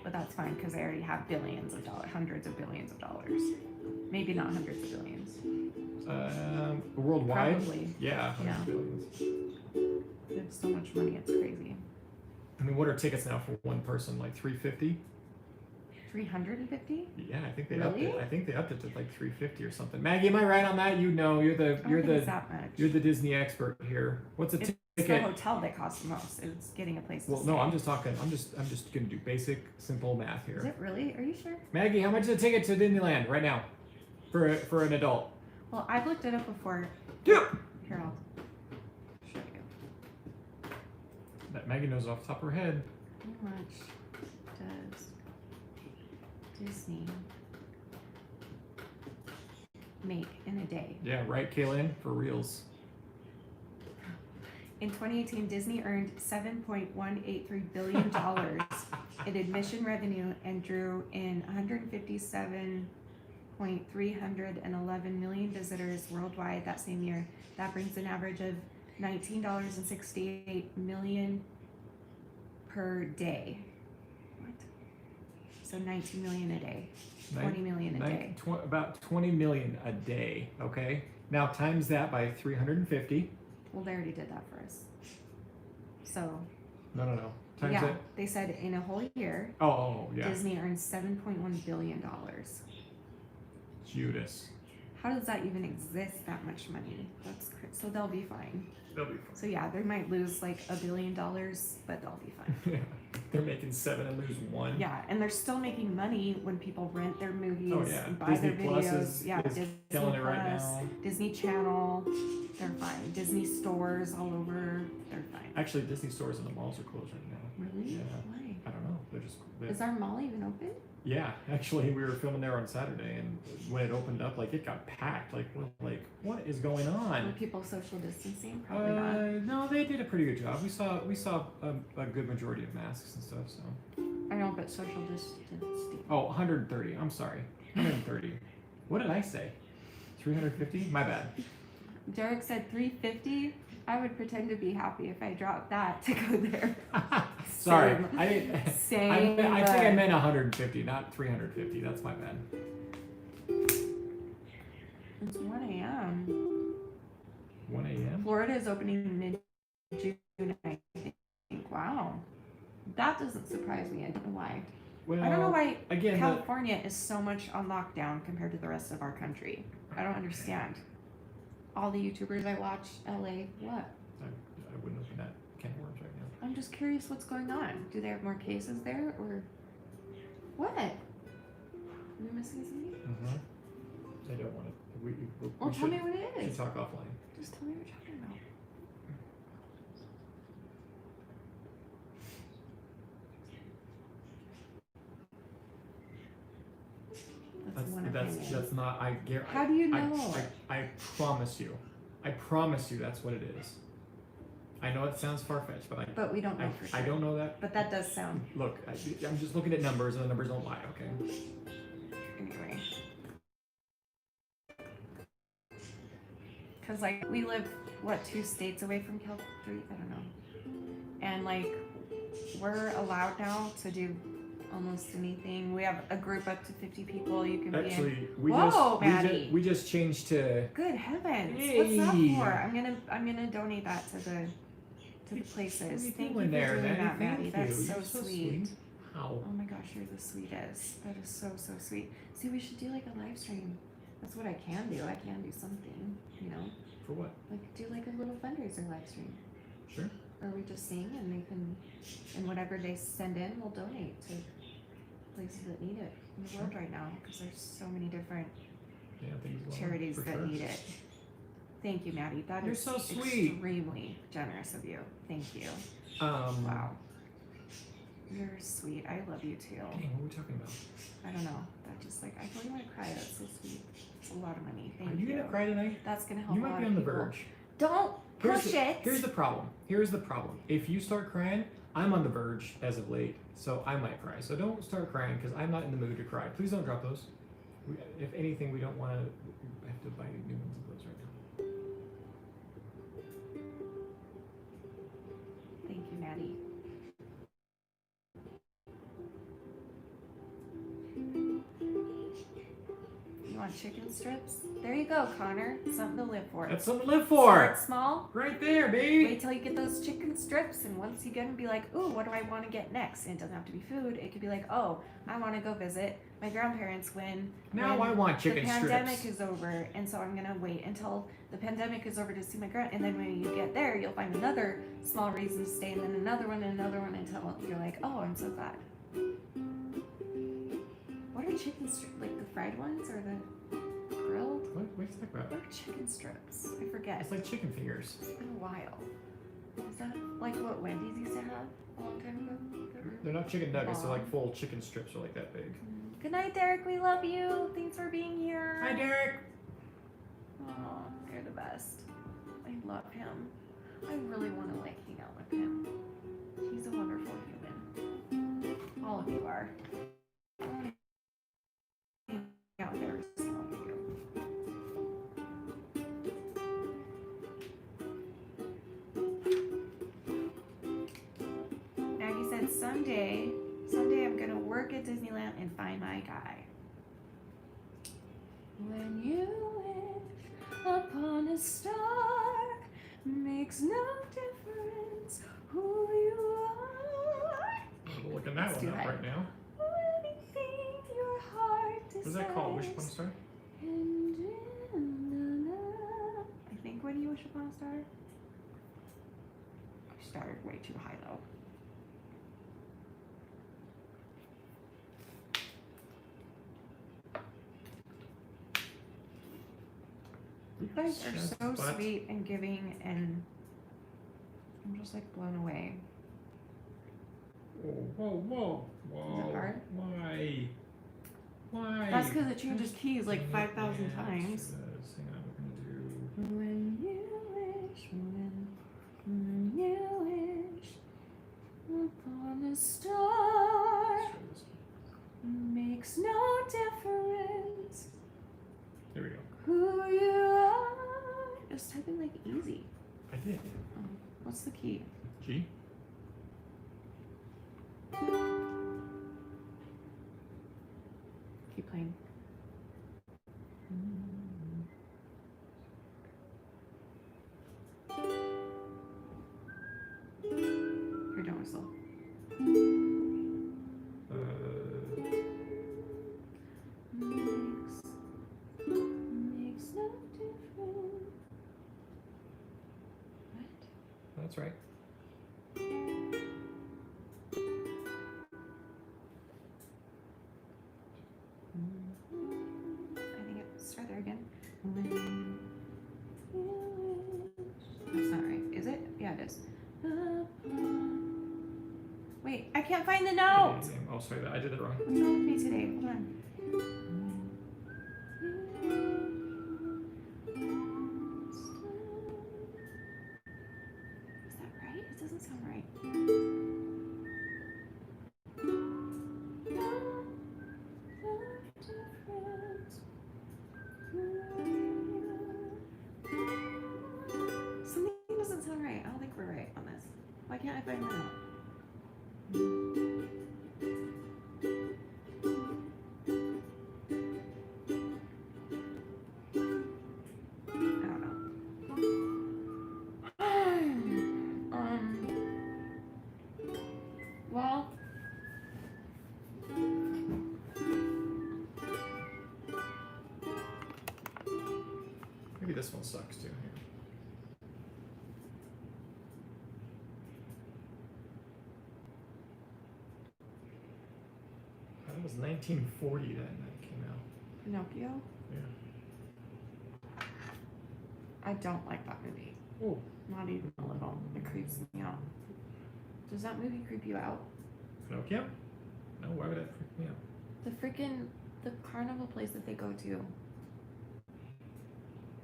But that's fine because they already have billions of dollars, hundreds of billions of dollars. Maybe not hundreds of billions. Worldwide? Probably. Yeah, hundreds Yeah. of billions. They have so much money, it's crazy. I mean, what are tickets now for one person? Like $350? 350? Yeah, I think they upped Really? it. I think they upped it to like $350 or something. Maggie, am I right on that? You know, you're I don't think it's the that much. you're the Disney expert here. What's a It's ticket? the hotel that costs the most. It's getting a place to Well, stay. no, I'm just gonna do basic, simple math Is here. it really? Are you sure? Maggie, how much is a ticket to Disneyland right now, for an adult? Well, I've looked it up before. Yeah. Here, I'll show you. That Maggie knows off the top of her head. How much does Disney make in a day? Yeah, right, Kaylin, for reals. In 2018, Disney earned $7.183 billion in admission revenue and drew in 157.311 million visitors worldwide that same year. That brings an average of $19.68 million per day. What? So 19 million a day. 20 million a day. About 20 million a day. Okay. Now times that by 350. Well, they already did that for us. So No. Times yeah, it. they said in a whole year, Oh, yeah. Disney earned $7.1 billion. Judas. How does that even exist? That much money? So they'll be fine. They'll be fine. So yeah, they might lose like $1 billion, but they'll be fine. Yeah. They're making 7 and lose 1. Yeah, and they're still making money when people rent their movies Oh yeah. and buy Disney their Plus videos. is Disney killing it right Plus, now. Disney Channel, they're fine. Disney stores all over, they're fine. Actually, Disney stores in the malls are closed right now. Really? Yeah. Why? I don't know. Is our mall even open? Yeah, actually, we were filming there on Saturday, and when it opened up, like it got packed. Like, what is going Were on? people social distancing? Probably not. No, they did a pretty good job. We saw a good majority of masks and stuff. So. I know, but social distancing. Oh, 130. I'm sorry, 130. What did I say? 350? My bad. Derek said 350. I would pretend to be happy if I dropped that to go there. Sorry, Same. I didn't. Same. I think I meant 150, not 350. That's my bad. It's 1 a.m. 1 a.m. Florida is opening mid-June, I think. Wow. That doesn't surprise me. I don't know why. Well, I don't know why again, California is so much on lockdown compared to the rest of our country. I don't understand. All the YouTubers I watch, LA, what? I wouldn't open that can of worms right now. I'm just curious what's going on. Do they have more cases there, or what? Are we missing something? Mm-hmm. I don't want to. Well, tell me what it We is. should talk offline. Just tell me what you're talking about. That's not. How do you know? I promise you. I promise you that's what it is. I know it sounds far-fetched, but we don't know for sure. I don't know that. But that does sound. Look, I'm just looking at numbers, and the numbers don't lie. Okay. Anyway. Because, like, we live, 2 states away from Cal? 3? I don't know. And, like, we're allowed now to do almost anything. We have a group up to 50 people you can be in. Actually, Maddie. we just changed to. Good heavens. Hey. What's that for? I'm gonna donate that to the places. Thank you for doing that, Maddie. That's so sweet. Wow. Oh my gosh, you're the sweetest. That is so sweet. See, we should do like a live stream. That's what I can do. I can do something, you know. For what? Like do like a little fundraiser live stream. Sure. Or we just sing and they can, and whatever they send in, we'll donate to places that need it in the world right now, because there's so many different charities that need it. Thank you, Maddie. That You're is so sweet. Extremely generous of you. Thank you. Wow. You're sweet. I love you too. Dang, what are we talking about? I don't know. That just like I really want to cry. That's so sweet. It's a lot of money. Thank you. Are you gonna cry tonight? That's gonna help. You might be on the verge. Don't push it. Here's the problem. If you start crying, I'm on the verge as of late, so I might cry. So don't start crying because I'm not in the mood to cry. Please don't drop those. If anything, we don't want to have to buy new ones of those right now. Thank you, Maddie. You want chicken strips? There you go, Connor. Something to live for. That's something to live for. Start small. Right there, baby. Wait till you get those chicken strips, and once you get them, be like, ooh, what do I want to get next? And it doesn't have to be food. It could be like, oh, I want to go visit my grandparents when I want chicken strips. The pandemic is over, and so I'm gonna wait until the pandemic is over to see my and then when you get there, you'll find another small reason to stay, and then another one, until you're like, oh, I'm so glad. What are chicken strips? Like the fried ones or the grilled? What are you talking about? What are chicken strips? I forget. It's like chicken fingers. It's been a while. Is that like what Wendy's used to have a long time ago? They're not chicken nuggets. They're like full chicken strips. Are like that big. Good night, Derek. We love you. Thanks for being here. Hi, Derek. Oh, you're the best. I love him. I really want to like hang out with him. He's a wonderful human. All of you are. I want to hang out with every single one of you. Maggie said someday I'm gonna work at Disneyland and find my guy. When you wish upon a star, makes no difference who you are. We're looking that one up right now. Anything your heart desires. What's that called? Which one, sorry? want to start? I started way too high though. You guys are so sweet and giving, and I'm just like blown away. Whoa. Is it hard? Why? That's because it changes keys like 5,000 times. Hang on, we're gonna do. When you wish, when you wish upon a star, makes no difference. There we go. Who you are. Just type in like easy. I did. What's the key? G. Keep playing. You're done whistle. Makes no difference. What? That's right. I think it's further again. That's not right. Is it? Yeah, it is. Wait, I can't find the note. Oh, sorry, I did it wrong. What's wrong with me today? Hold on. Is that right? It doesn't sound right. Something doesn't sound right. I don't think we're right on this. Why can't I find the note? Well, maybe this one sucks too. Here. That was 1940 that came out. Pinocchio? Yeah. I don't like that movie. Oh. Not even a little. It creeps me out. Does that movie creep you out? Pinocchio? No, why would that freak me out? The carnival place that they go to.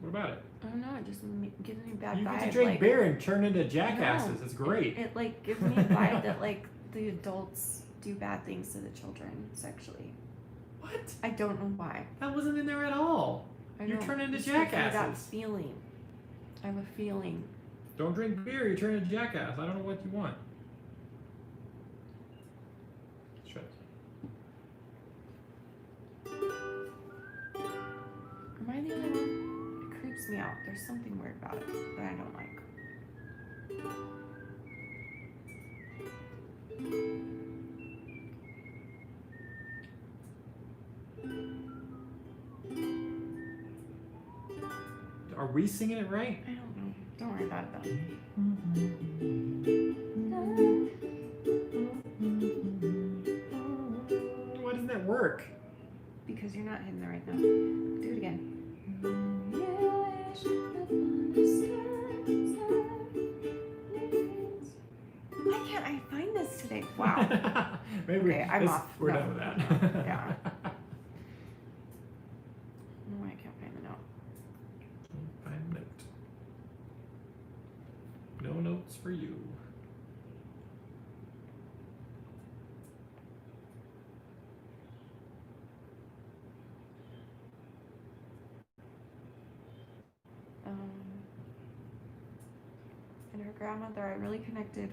What about it? I don't know. It just gives me bad You vibes. get to drink like, beer and turn into jackasses. No, It's great. It like gives me a vibe that like the adults do bad things to the children sexually. What? I don't know why. That wasn't in there at all. You turn into Just gives me jackasses. that feeling. I have a feeling. Don't drink beer, you turn into jackass. I don't know what you want. Shut. Am I the only one? It creeps me out. There's something weird about it that I don't like. Are we singing it right? I don't know. Don't worry about it though. Why doesn't that work? Because you're not hitting the right note. Do it again. Why can't I find this today? Wow. Maybe Okay, I'm off. We're No. done with that. Yeah. No, I can't find the note. Find note. No notes for you. And her grandmother, I really connected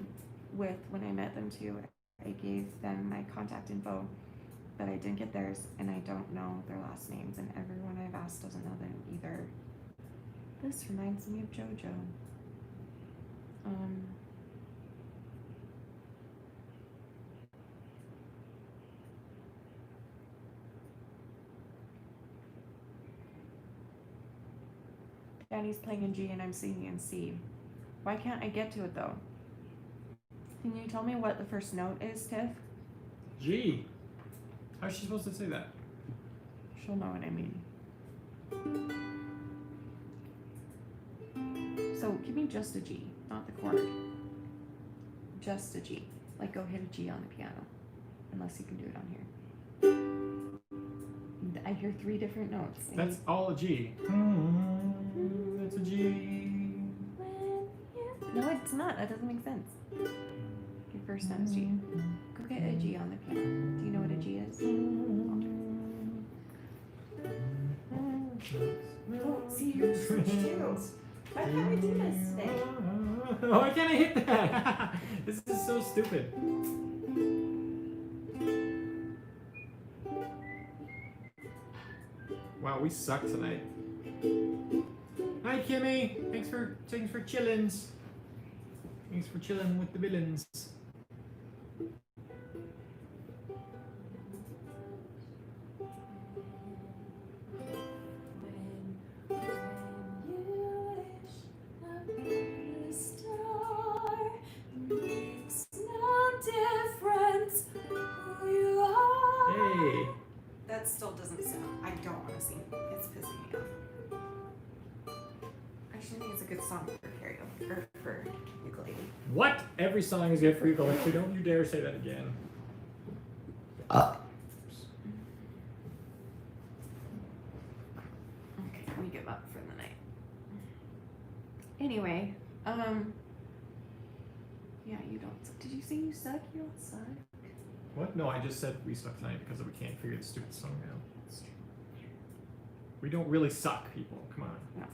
with when I met them too. I gave them my contact info, but I didn't get theirs, and I don't know their last names, and everyone I've asked doesn't know them either. This reminds me of JoJo. Danny's playing in G and I'm singing in C. Why can't I get to it though? Can you tell me what the first note is, Tiff? G. How's she supposed to say that? She'll know what I mean. So give me just a G, not the chord. Just a G. Like go hit a G on the piano. Unless you can do it on here. I hear 3 different notes. That's all a G. That's a G. No, it's not. That doesn't make sense. Your first note is G. Go get a G on the piano. Do you know what a G is? Oh, see, you're switched too. Why can't we do this today? Why can't I hit that? This is so stupid. Wow, we suck tonight. Hi, Kimmy. Thanks for chillins. Thanks for chilling with the villains. Hey. That still doesn't sound. I don't want to sing. It's pissing me off. I actually think it's a good song for karaoke or for ukulele. What? Every song is good for ukulele. Don't you dare say that again. Okay, we give up for the night. Anyway, yeah, you don't. Did you say you suck? You don't suck. What? No, I just said we suck tonight because we can't figure the stupid song out. That's true. We don't really suck, people. Come on. No.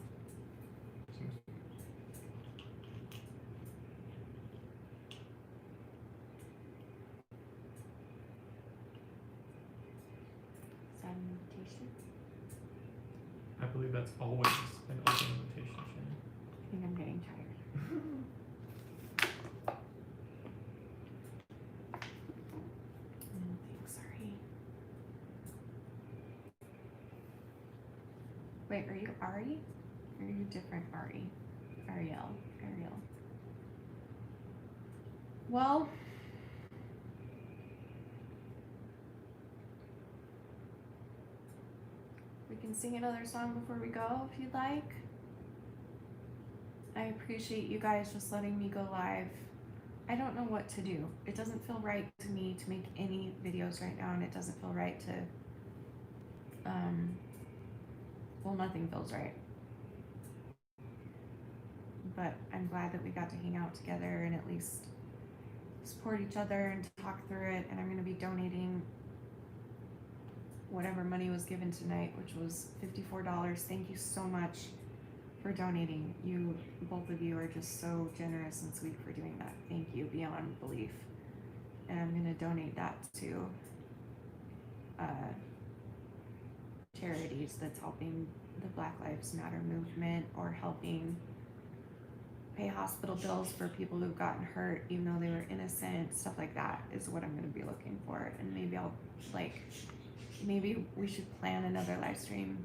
Is that an invitation? I believe that's always an open invitation, Shanny. I think I'm getting tired. Sorry. Wait, are you Ari? Or are you different Ari? Ariel. Well, we can sing another song before we go if you'd like. I appreciate you guys just letting me go live. I don't know what to do. It doesn't feel right to me to make any videos right now, and it doesn't feel right to, well, nothing feels right. But I'm glad that we got to hang out together and at least support each other and talk through it. And I'm going to be donating whatever money was given tonight, which was $54. Thank you so much for donating. You, both of you, are just so generous and sweet for doing that. Thank you beyond belief. And I'm going to donate that to charities that's helping the Black Lives Matter movement or helping pay hospital bills for people who've gotten hurt even though they were innocent. Stuff like that is what I'm going to be looking for. And maybe I'll, like, maybe we should plan another live stream.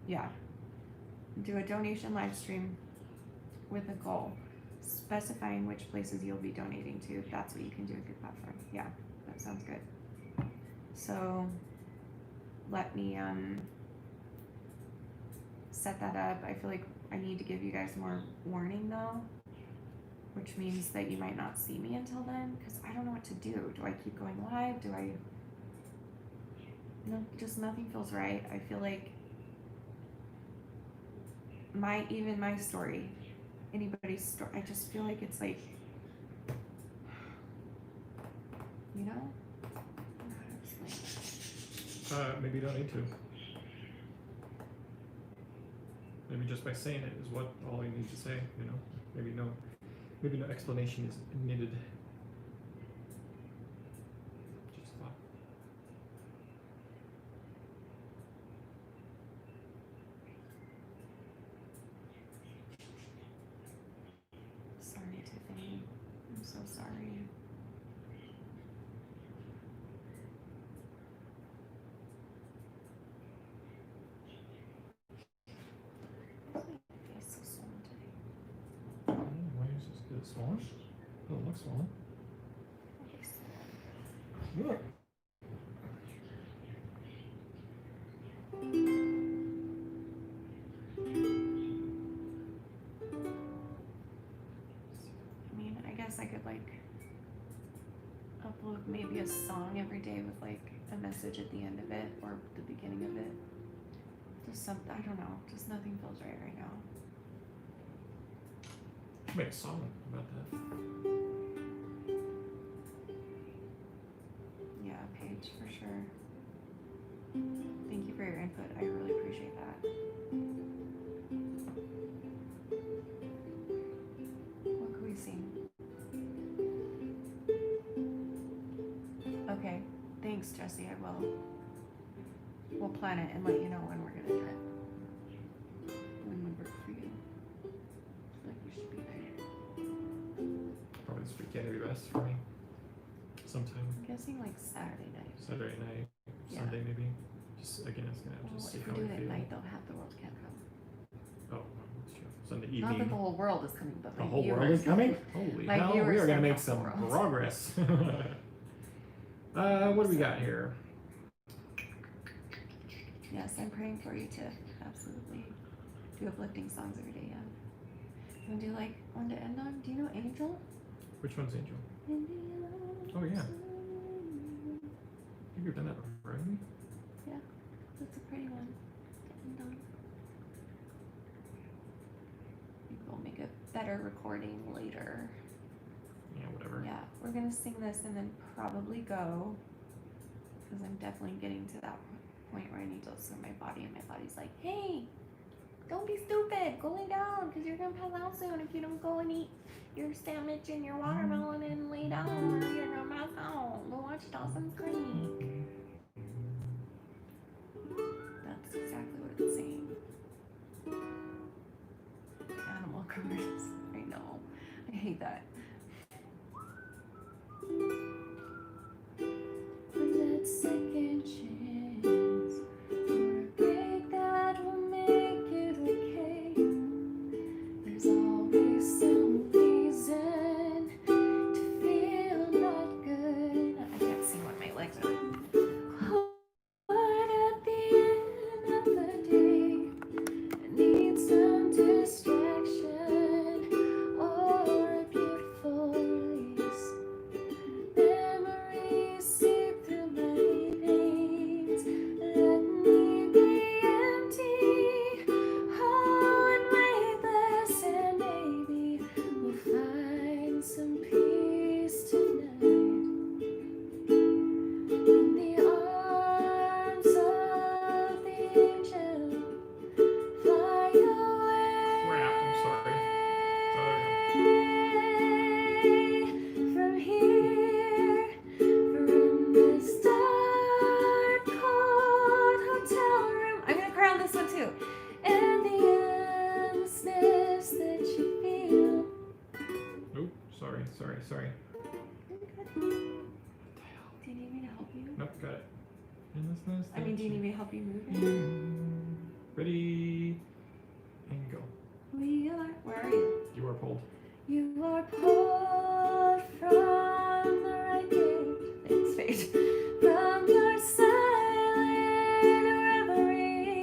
Yeah, do a donation live stream with a goal, specifying which places you'll be donating to, if that's what you can do with your platform. Yeah, that sounds good. So let me set that up. I feel like I need to give you guys more warning though, which means that you might not see me until then, because I don't know what to do. Do I keep going live? Do I? No, just nothing feels right. I feel like even my story, anybody's story, I just feel like it's like, you know? I don't know how to explain it. Maybe you don't need to. Maybe just by saying it is what all you need to say, you know? Maybe no explanation is needed. Just thought. Sorry, Tiffany. I'm so sorry. swollen. Doesn't look swollen. Yeah. I mean, I guess I could like upload maybe a song every day with like a message at the end of it or the beginning of it. Just something, I don't know, just nothing feels right now. Make a song about that. Yeah, Paige, for sure. Thank you for your input. I really appreciate that. What can we sing? Okay, thanks, Jesse. I will. We'll plan it and let you know when we're gonna do it. When would work for you? Like you should be there. Probably this weekend would be best for me. Sometime. I'm guessing like Saturday night. Saturday night, Yeah. Sunday maybe. Just again, it's gonna have to Well, see if how we we do it feel. at night, though, half the world can't come. Oh, that's true. Sunday Not that the evening. whole world is coming, but The my whole world viewers is coming. Holy My hell! We viewers are gonna from make half the some world. progress. What do we got here? Yes, I'm praying for you to absolutely do uplifting songs every day. Yeah. You want to do like one to end on? Do you know Angel? Which one's Angel? In the Oh, yeah. arms I think we've done that before, haven't we? of- Yeah, that's a pretty one to end on. Maybe we'll make a better recording later. Yeah, whatever. Yeah, we're gonna sing this and then probably go, because I'm definitely getting to that point where I need to listen to my body, and my body's like, hey, don't be stupid, go lay down, because you're gonna pass out soon if you don't go and eat your sandwich and your watermelon and lay down, or you're gonna pass out. Go watch Dawson's Creek. That's exactly what it's saying. Animal covers. I know. I hate that. When that second chance for a break that will make it okay, there's always some reason to feel not good. I can't sing when my legs are. But at the end of the day, I need some distraction or a beautiful release. Memories seep through my veins. Let me be empty, oh, and weightless, and maybe we'll find some peace tonight. In the arms of the angel, fly away. Crap, I'm sorry. From here, from this dark, cold hotel room. I'm gonna cry on this one too. And the endlessness that you feel. Oop, sorry. Do you need me to help you? Nope, got it. Endlessness. I mean, do you need me to help you move it? Ready, and go. We are. Where are you? You are pulled. You are pulled from the right gate. Thanks, Paige. From your silent reverie.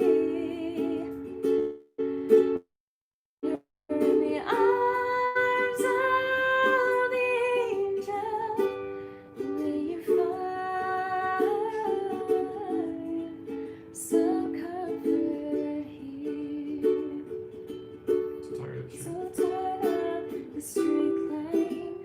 You're in the arms of the angel. May you find some comfort here. So tired of shit. So tired of the straight line.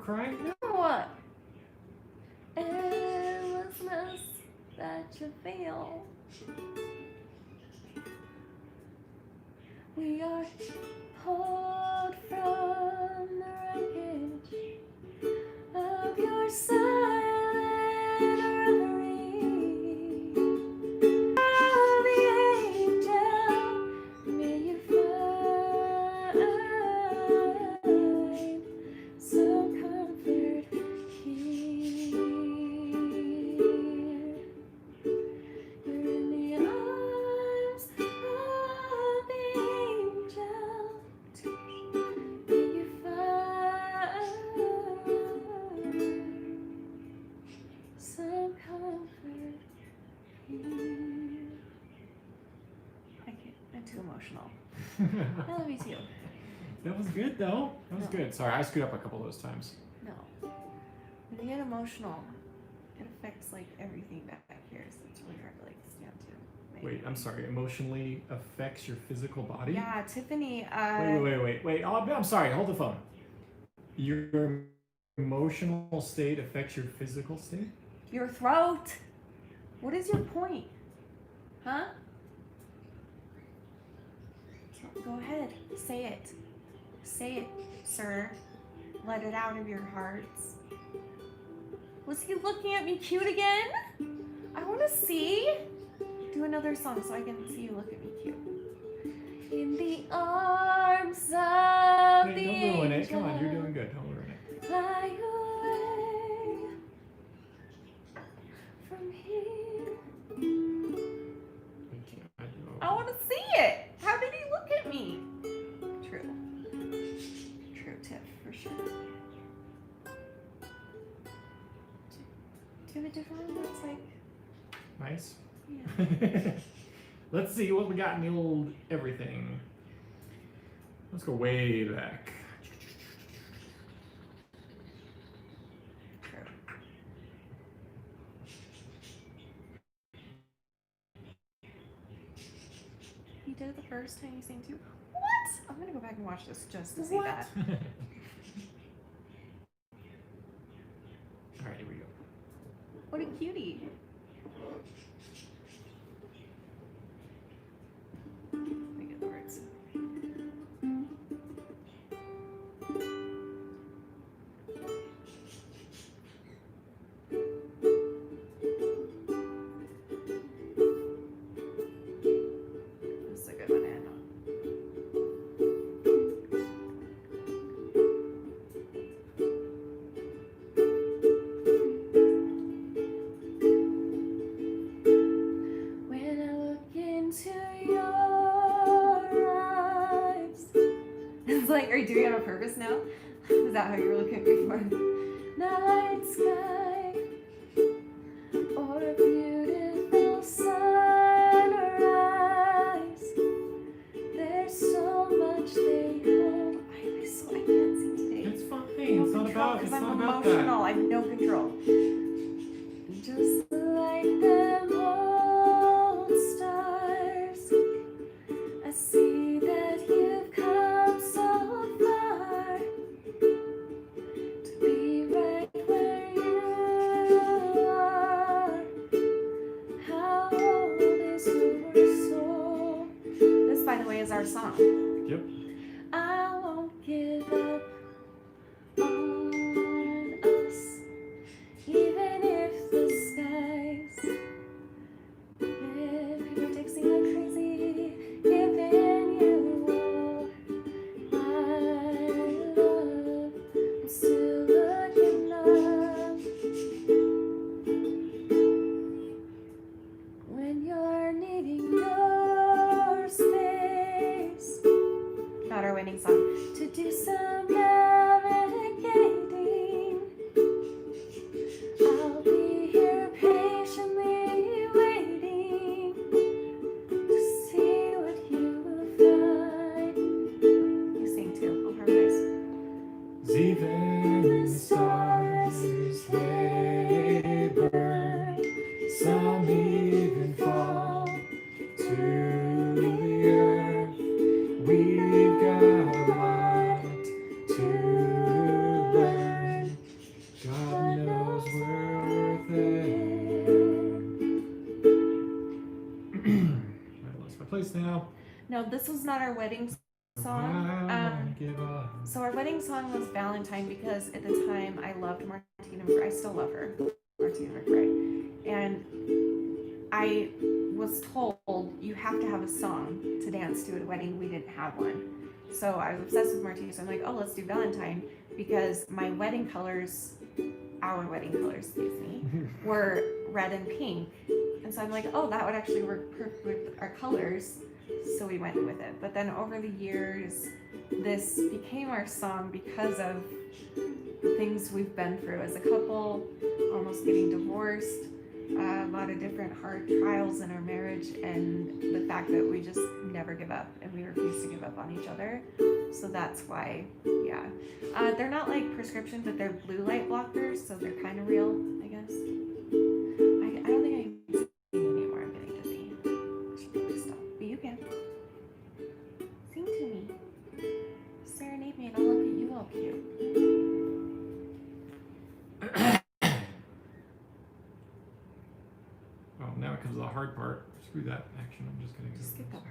crying? No. Endlessness that you feel. We are pulled from the wreckage of your silent reverie. Oh, the angel, may you find some comfort here. You're in the arms of the angel. May you find some comfort here. I can't. I'm too emotional. I love you too. That was good though. That was No. good. Sorry, I screwed up a couple of those times. No. When you get emotional, it affects like everything back here, so it's really hard to like stand to. Like, Wait, I'm sorry. Emotionally affects your physical body? yeah, Tiffany. Wait. Oh, I'm sorry. Hold the phone. Your emotional state affects your physical state? Your throat. What is your point? Huh? Go ahead. Say it. Say it, sir. Let it out of your hearts. Was he looking at me cute again? I want to see. Do another song so I can see you look at me cute. In the arms of Hey, the don't ruin it. angel. Come on, you're doing good. Don't ruin it. Fly away from here. I want to see it. How did he look at me? True. True tip for sure. Do you have a different one that's like, Nice. yeah. Let's see what we got in the old everything. Let's go way back. True. You did it the first time you sang too? What? I'm gonna go back and watch this just to see that. Alright, here we go. What a cutie. Let me get the words. This is a good one, Anna. When I look into your eyes. It's like, are you doing it on purpose now? Is that how you were looking at me before? Night sky or a beautiful sunrise. There's so much they hold. I can't sing today. It's fine. It's not about because it's I'm not about emotional. that. I have no control. Just like them old stars, I see that you've come so far to be right where you are. How old is your soul? This, by the way, is our song. Yep. I won't give up on us, even if the skies get people texting like crazy, giving you all my love. I'm still looking up when you're needing your space. Not our winning song. To do some navigating. I'll be here patiently waiting to see what you will find. You sing too. I'll harmonize. Even the stars they burn, some even fall to the earth. We've got a lot to this was not our wedding song. So our wedding song was Valentine because at the time I loved Martina McBride. I still love her, Martina McBride. And I was told you have to have a song to dance to at a wedding. We didn't have one. So I was obsessed with Martina. So I'm like, oh, let's do Valentine because my wedding colors, our wedding colors, excuse me, were red and pink. And so I'm like, oh, that would actually work perfect with our colors. So we went with it. But then over the years, this became our song because of the things we've been through as a couple, almost getting divorced, a lot of different hard trials in our marriage, and the fact that we just never give up and we refuse to give up on each other. So that's why, yeah. They're not like prescription, but they're blue light blockers, so they're kind of real, I guess. I don't think I can sing anymore. I'm getting dizzy. I should probably stop. But you can. Sing to me. Serenade me and I'll look at you all cute. Oh, now it comes to the hard part. Screw that action. I'm just gonna go. Skip that part.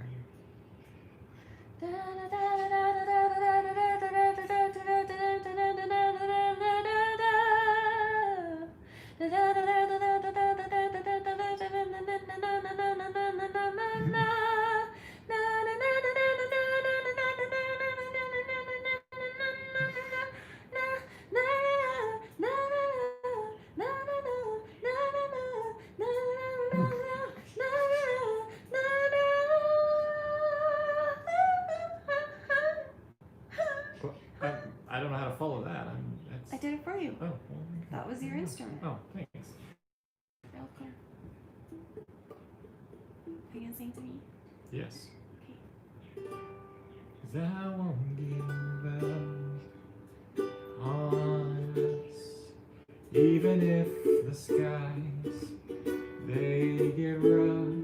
I don't know how to follow that. I did it for you. Oh, well, That was your instrument. Oh, thanks. Real clear. Are you gonna sing to me? Yes. Okay. 'Cause I won't give up on us, even if the skies they get rough.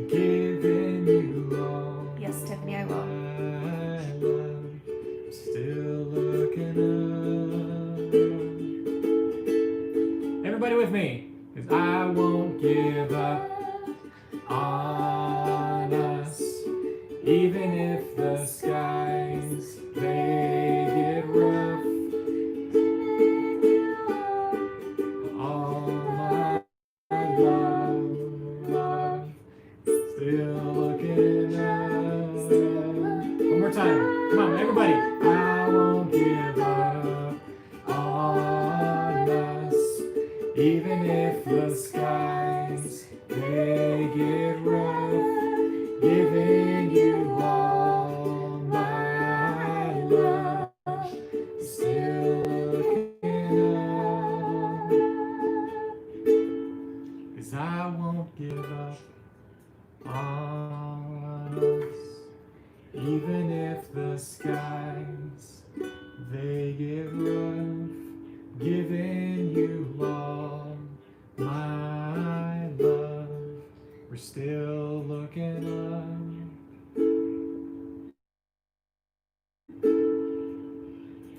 Giving you all. Yes, Tiffany, I will. Still looking up. Everybody with me, 'cause I won't give up on us, even if the skies they get rough. All my love, still looking up. One more time, come on, everybody. I won't give up on us, even if the skies they get rough. Giving you all my love, still looking up. 'Cause I won't give up on us, even if the skies they get rough. Giving you all my love, we're still looking up.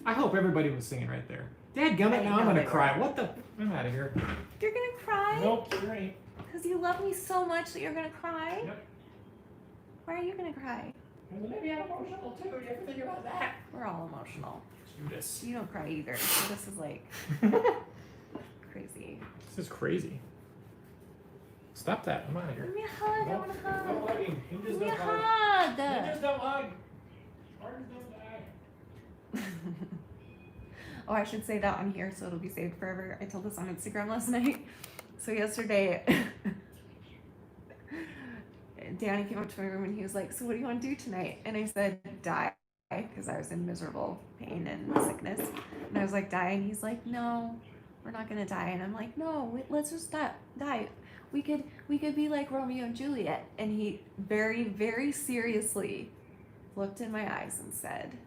I hope everybody was singing right there. Dadgummit, now I'm gonna cry. What the? I'm out of here. You're gonna cry? Nope, you're right. Because you love me so much that you're gonna cry? Yep. Why are you gonna cry? Maybe I'm emotional too. You ever think about that? We're all emotional. Judas. You don't cry either. So this is like crazy. This is crazy. Stop that. I'm out of here. Give me a hug. I want a hug. No hugging. Give me a hug. Ninjas don't hug. Spartans don't die. Oh, I should say that on here so it'll be saved forever. I told this on Instagram last night. So yesterday, Danny came up to my room and he was like, so what do you want to do tonight? And I said, die, because I was in miserable pain and sickness. And I was like, die. And he's like, no, we're not going to die. And I'm like, no, let's just die. We could be like Romeo and Juliet. And he very, very seriously looked in my eyes and said,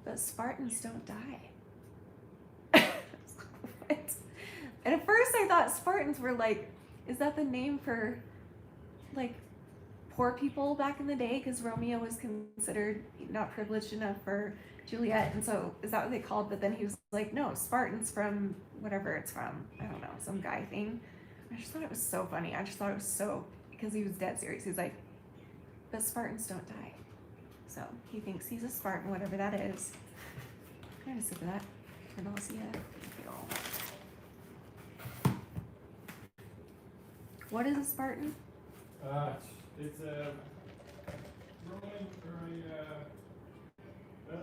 but Spartans don't die. What? And at first I thought Spartans were like, is that the name for like poor people back in the day? Because Romeo was considered not privileged enough for Juliet. And so is that what they called? But then he was like, no, Spartans from whatever it's from. I don't know, some guy thing. I just thought it was so funny. I just thought it was so, because he was dead serious. He was like, But Spartans don't die. So he thinks he's a Spartan, whatever that is. Can I have a sip of that? For nausea. What is a Spartan? It's a Roman or a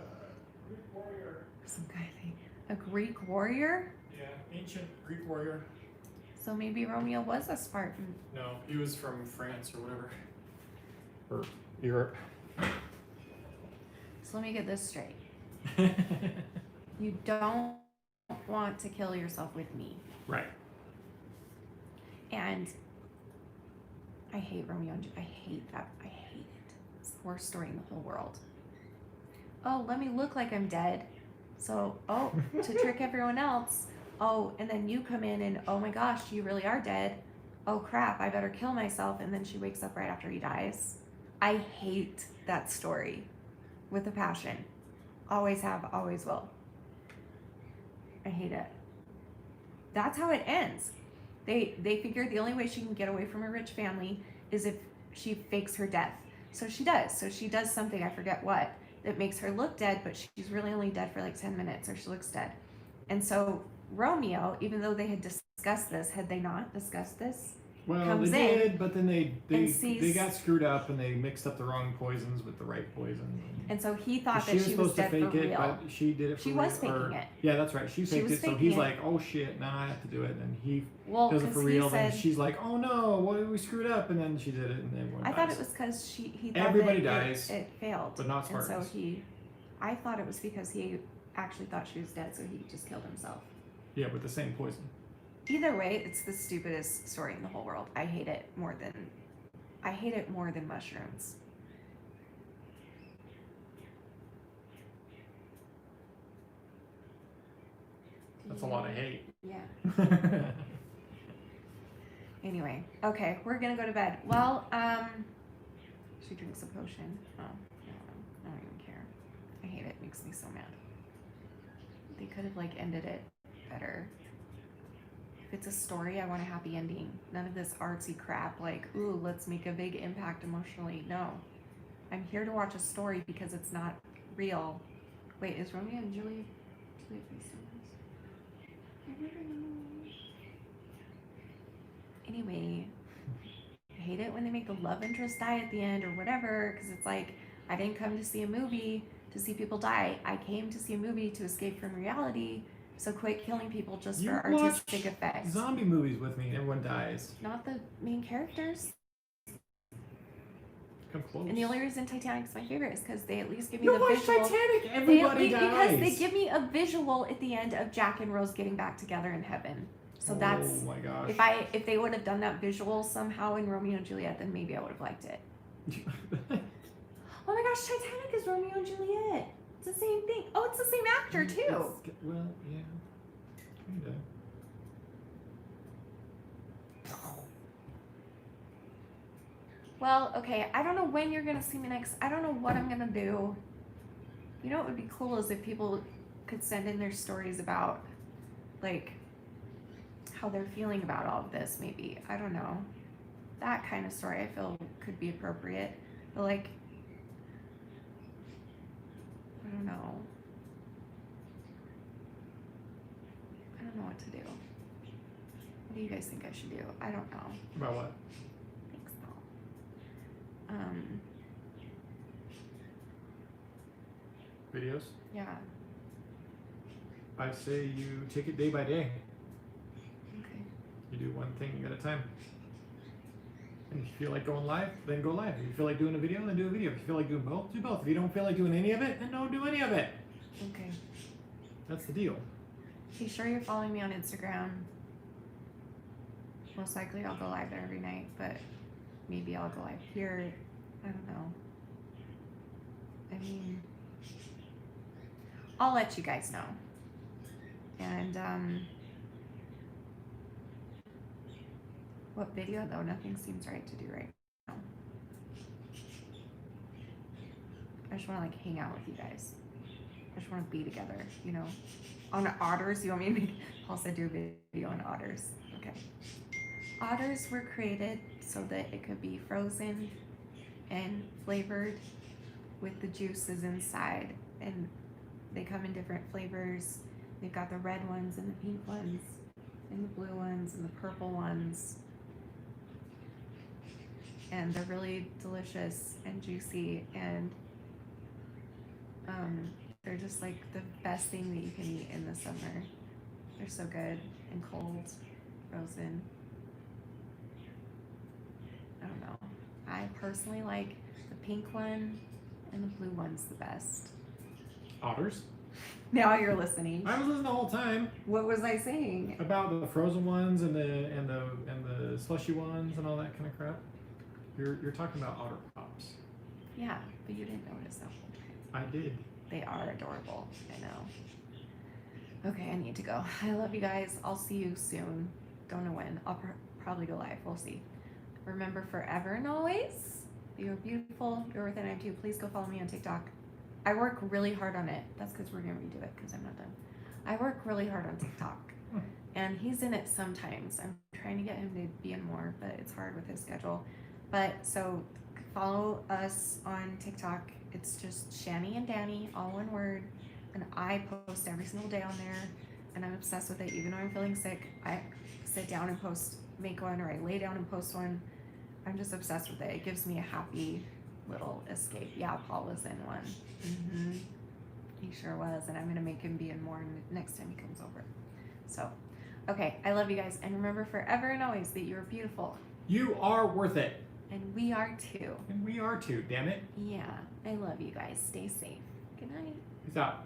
Greek warrior. Some guy thing. A Greek warrior? Yeah, ancient Greek warrior. So maybe Romeo was a Spartan. No, he was from France or whatever. Or Europe. So let me get this straight. You don't want to kill yourself with me. Right. And I hate Romeo and I hate that. I hate it. It's the worst story in the whole world. Oh, let me look like I'm dead. So, to trick everyone else. Oh, and then you come in and, oh my gosh, you really are dead. Oh crap, I better kill myself. And then she wakes up right after he dies. I hate that story with a passion. Always have, always will. I hate it. That's how it ends. They figure the only way she can get away from a rich family is if she fakes her death. So she does. So she does something, I forget what, that makes her look dead, but she's really only dead for like 10 minutes or she looks dead. And so Romeo, even though they had discussed this, had they not discussed this? Well, comes they in did, but then they sees- got screwed up and they mixed up the wrong poisons with the right poison. And so he thought She that was she was supposed to dead for fake it, real. but she did it for She real. was faking it. Yeah, that's right. She faked was it, so faking he's it. like, oh shit, now I have to do it. And he Well, does it for because real. he Then said, she's like, oh no, what we screwed up. And then she did it, and everyone I dies. thought it was because he thought Everybody that dies, it failed. but not And so Spartans. I thought it was because he actually thought she was dead, so he just killed himself. Yeah, with the same poison. Either way, it's the stupidest story in the whole world. I hate it more than mushrooms. That's a lot of hate. Yeah. Anyway, okay, we're gonna go to bed. Well, she drinks a potion. Oh, I don't even care. I hate it. It makes me so mad. They could have like ended it better. If it's a story, I want a happy ending. None of this artsy crap like, ooh, let's make a big impact emotionally. No. I'm here to watch a story because it's not real. Wait, is Romeo and Juliet based on this? Anyway, I hate it when they make the love interest die at the end or whatever, because it's like, I didn't come to see a movie to see people die. I came to see a movie to escape from reality. So quit killing people just You for artistic effect. zombie movies with me and everyone dies. Not the main characters. Come close. And the only reason Titanic's my favorite is because they at least give me You the watch visual. Titanic, everybody dies. Because they give me a visual at the end of Jack and Rose getting back together in heaven. So that's, oh my gosh. if they would have done that visual somehow in Romeo and Juliet, then maybe I would have liked it. Oh my gosh, Titanic is Romeo and Juliet. It's the same thing. Oh, it's the same actor too. Well, yeah. Kinda. Well, okay, I don't know when you're gonna see me next. I don't know what I'm gonna do. You know what would be cool is if people could send in their stories about, like, how they're feeling about all of this, maybe. I don't know. That kind of story I feel could be appropriate. But, like, I don't know. I don't know what to do. What do you guys think I should do? I don't know. About what? Thanks, Paul. Videos? Yeah. I say you take it day by day. Okay. You do one thing at a time. And if you feel like going live, then go live. If you feel like doing a video, then do a video. If you feel like doing both, do both. If you don't feel like doing any of it, then don't do any of it. Okay. That's the deal. Be sure you're following me on Instagram. Most likely I'll go live there every night, but maybe I'll go live here. I don't know. I mean, I'll let you guys know. And what video though? Nothing seems right to do right now. I just want to like hang out with you guys. I just want to be together, you know. On otters, you want me to make, Paul said do a video on otters. Okay. Otters were created so that it could be frozen and flavored with the juices inside. And they come in different flavors. They've got the red ones and the pink ones and the blue ones and the purple ones. And they're really delicious and juicy, and they're just like the best thing that you can eat in the summer. They're so good and cold, frozen. I don't know. I personally like the pink one and the blue one's the best. Otters. Now you're listening. I was listening the whole time What was I saying? about the frozen ones and the slushy ones and all that kind of crap. You're talking about otter pops. Yeah, but you didn't notice the whole time. I did. They are adorable. I know. Okay, I need to go. I love you guys. I'll see you soon. Don't know when. I'll probably go live. We'll see. Remember forever and always, you're beautiful. You're worth it. I am too. Please go follow me on TikTok. I work really hard on it. That's because we're going to redo it because I'm not done. I work really hard on TikTok. And he's in it sometimes. I'm trying to get him to be in more, but it's hard with his schedule. But so follow us on TikTok. It's just Shanny and Danny, all one word. And I post every single day on there. And I'm obsessed with it. Even though I'm feeling sick, I sit down and make one, or I lay down and post one. I'm just obsessed with it. It gives me a happy little escape. Yeah, Paul was in one. He sure was. And I'm going to make him be in more next time he comes over. So, okay. I love you guys. And remember forever and always that you're beautiful. You are worth it. And we are too. And we are too, damn it. Yeah. I love you guys. Stay safe. Good night. Peace out.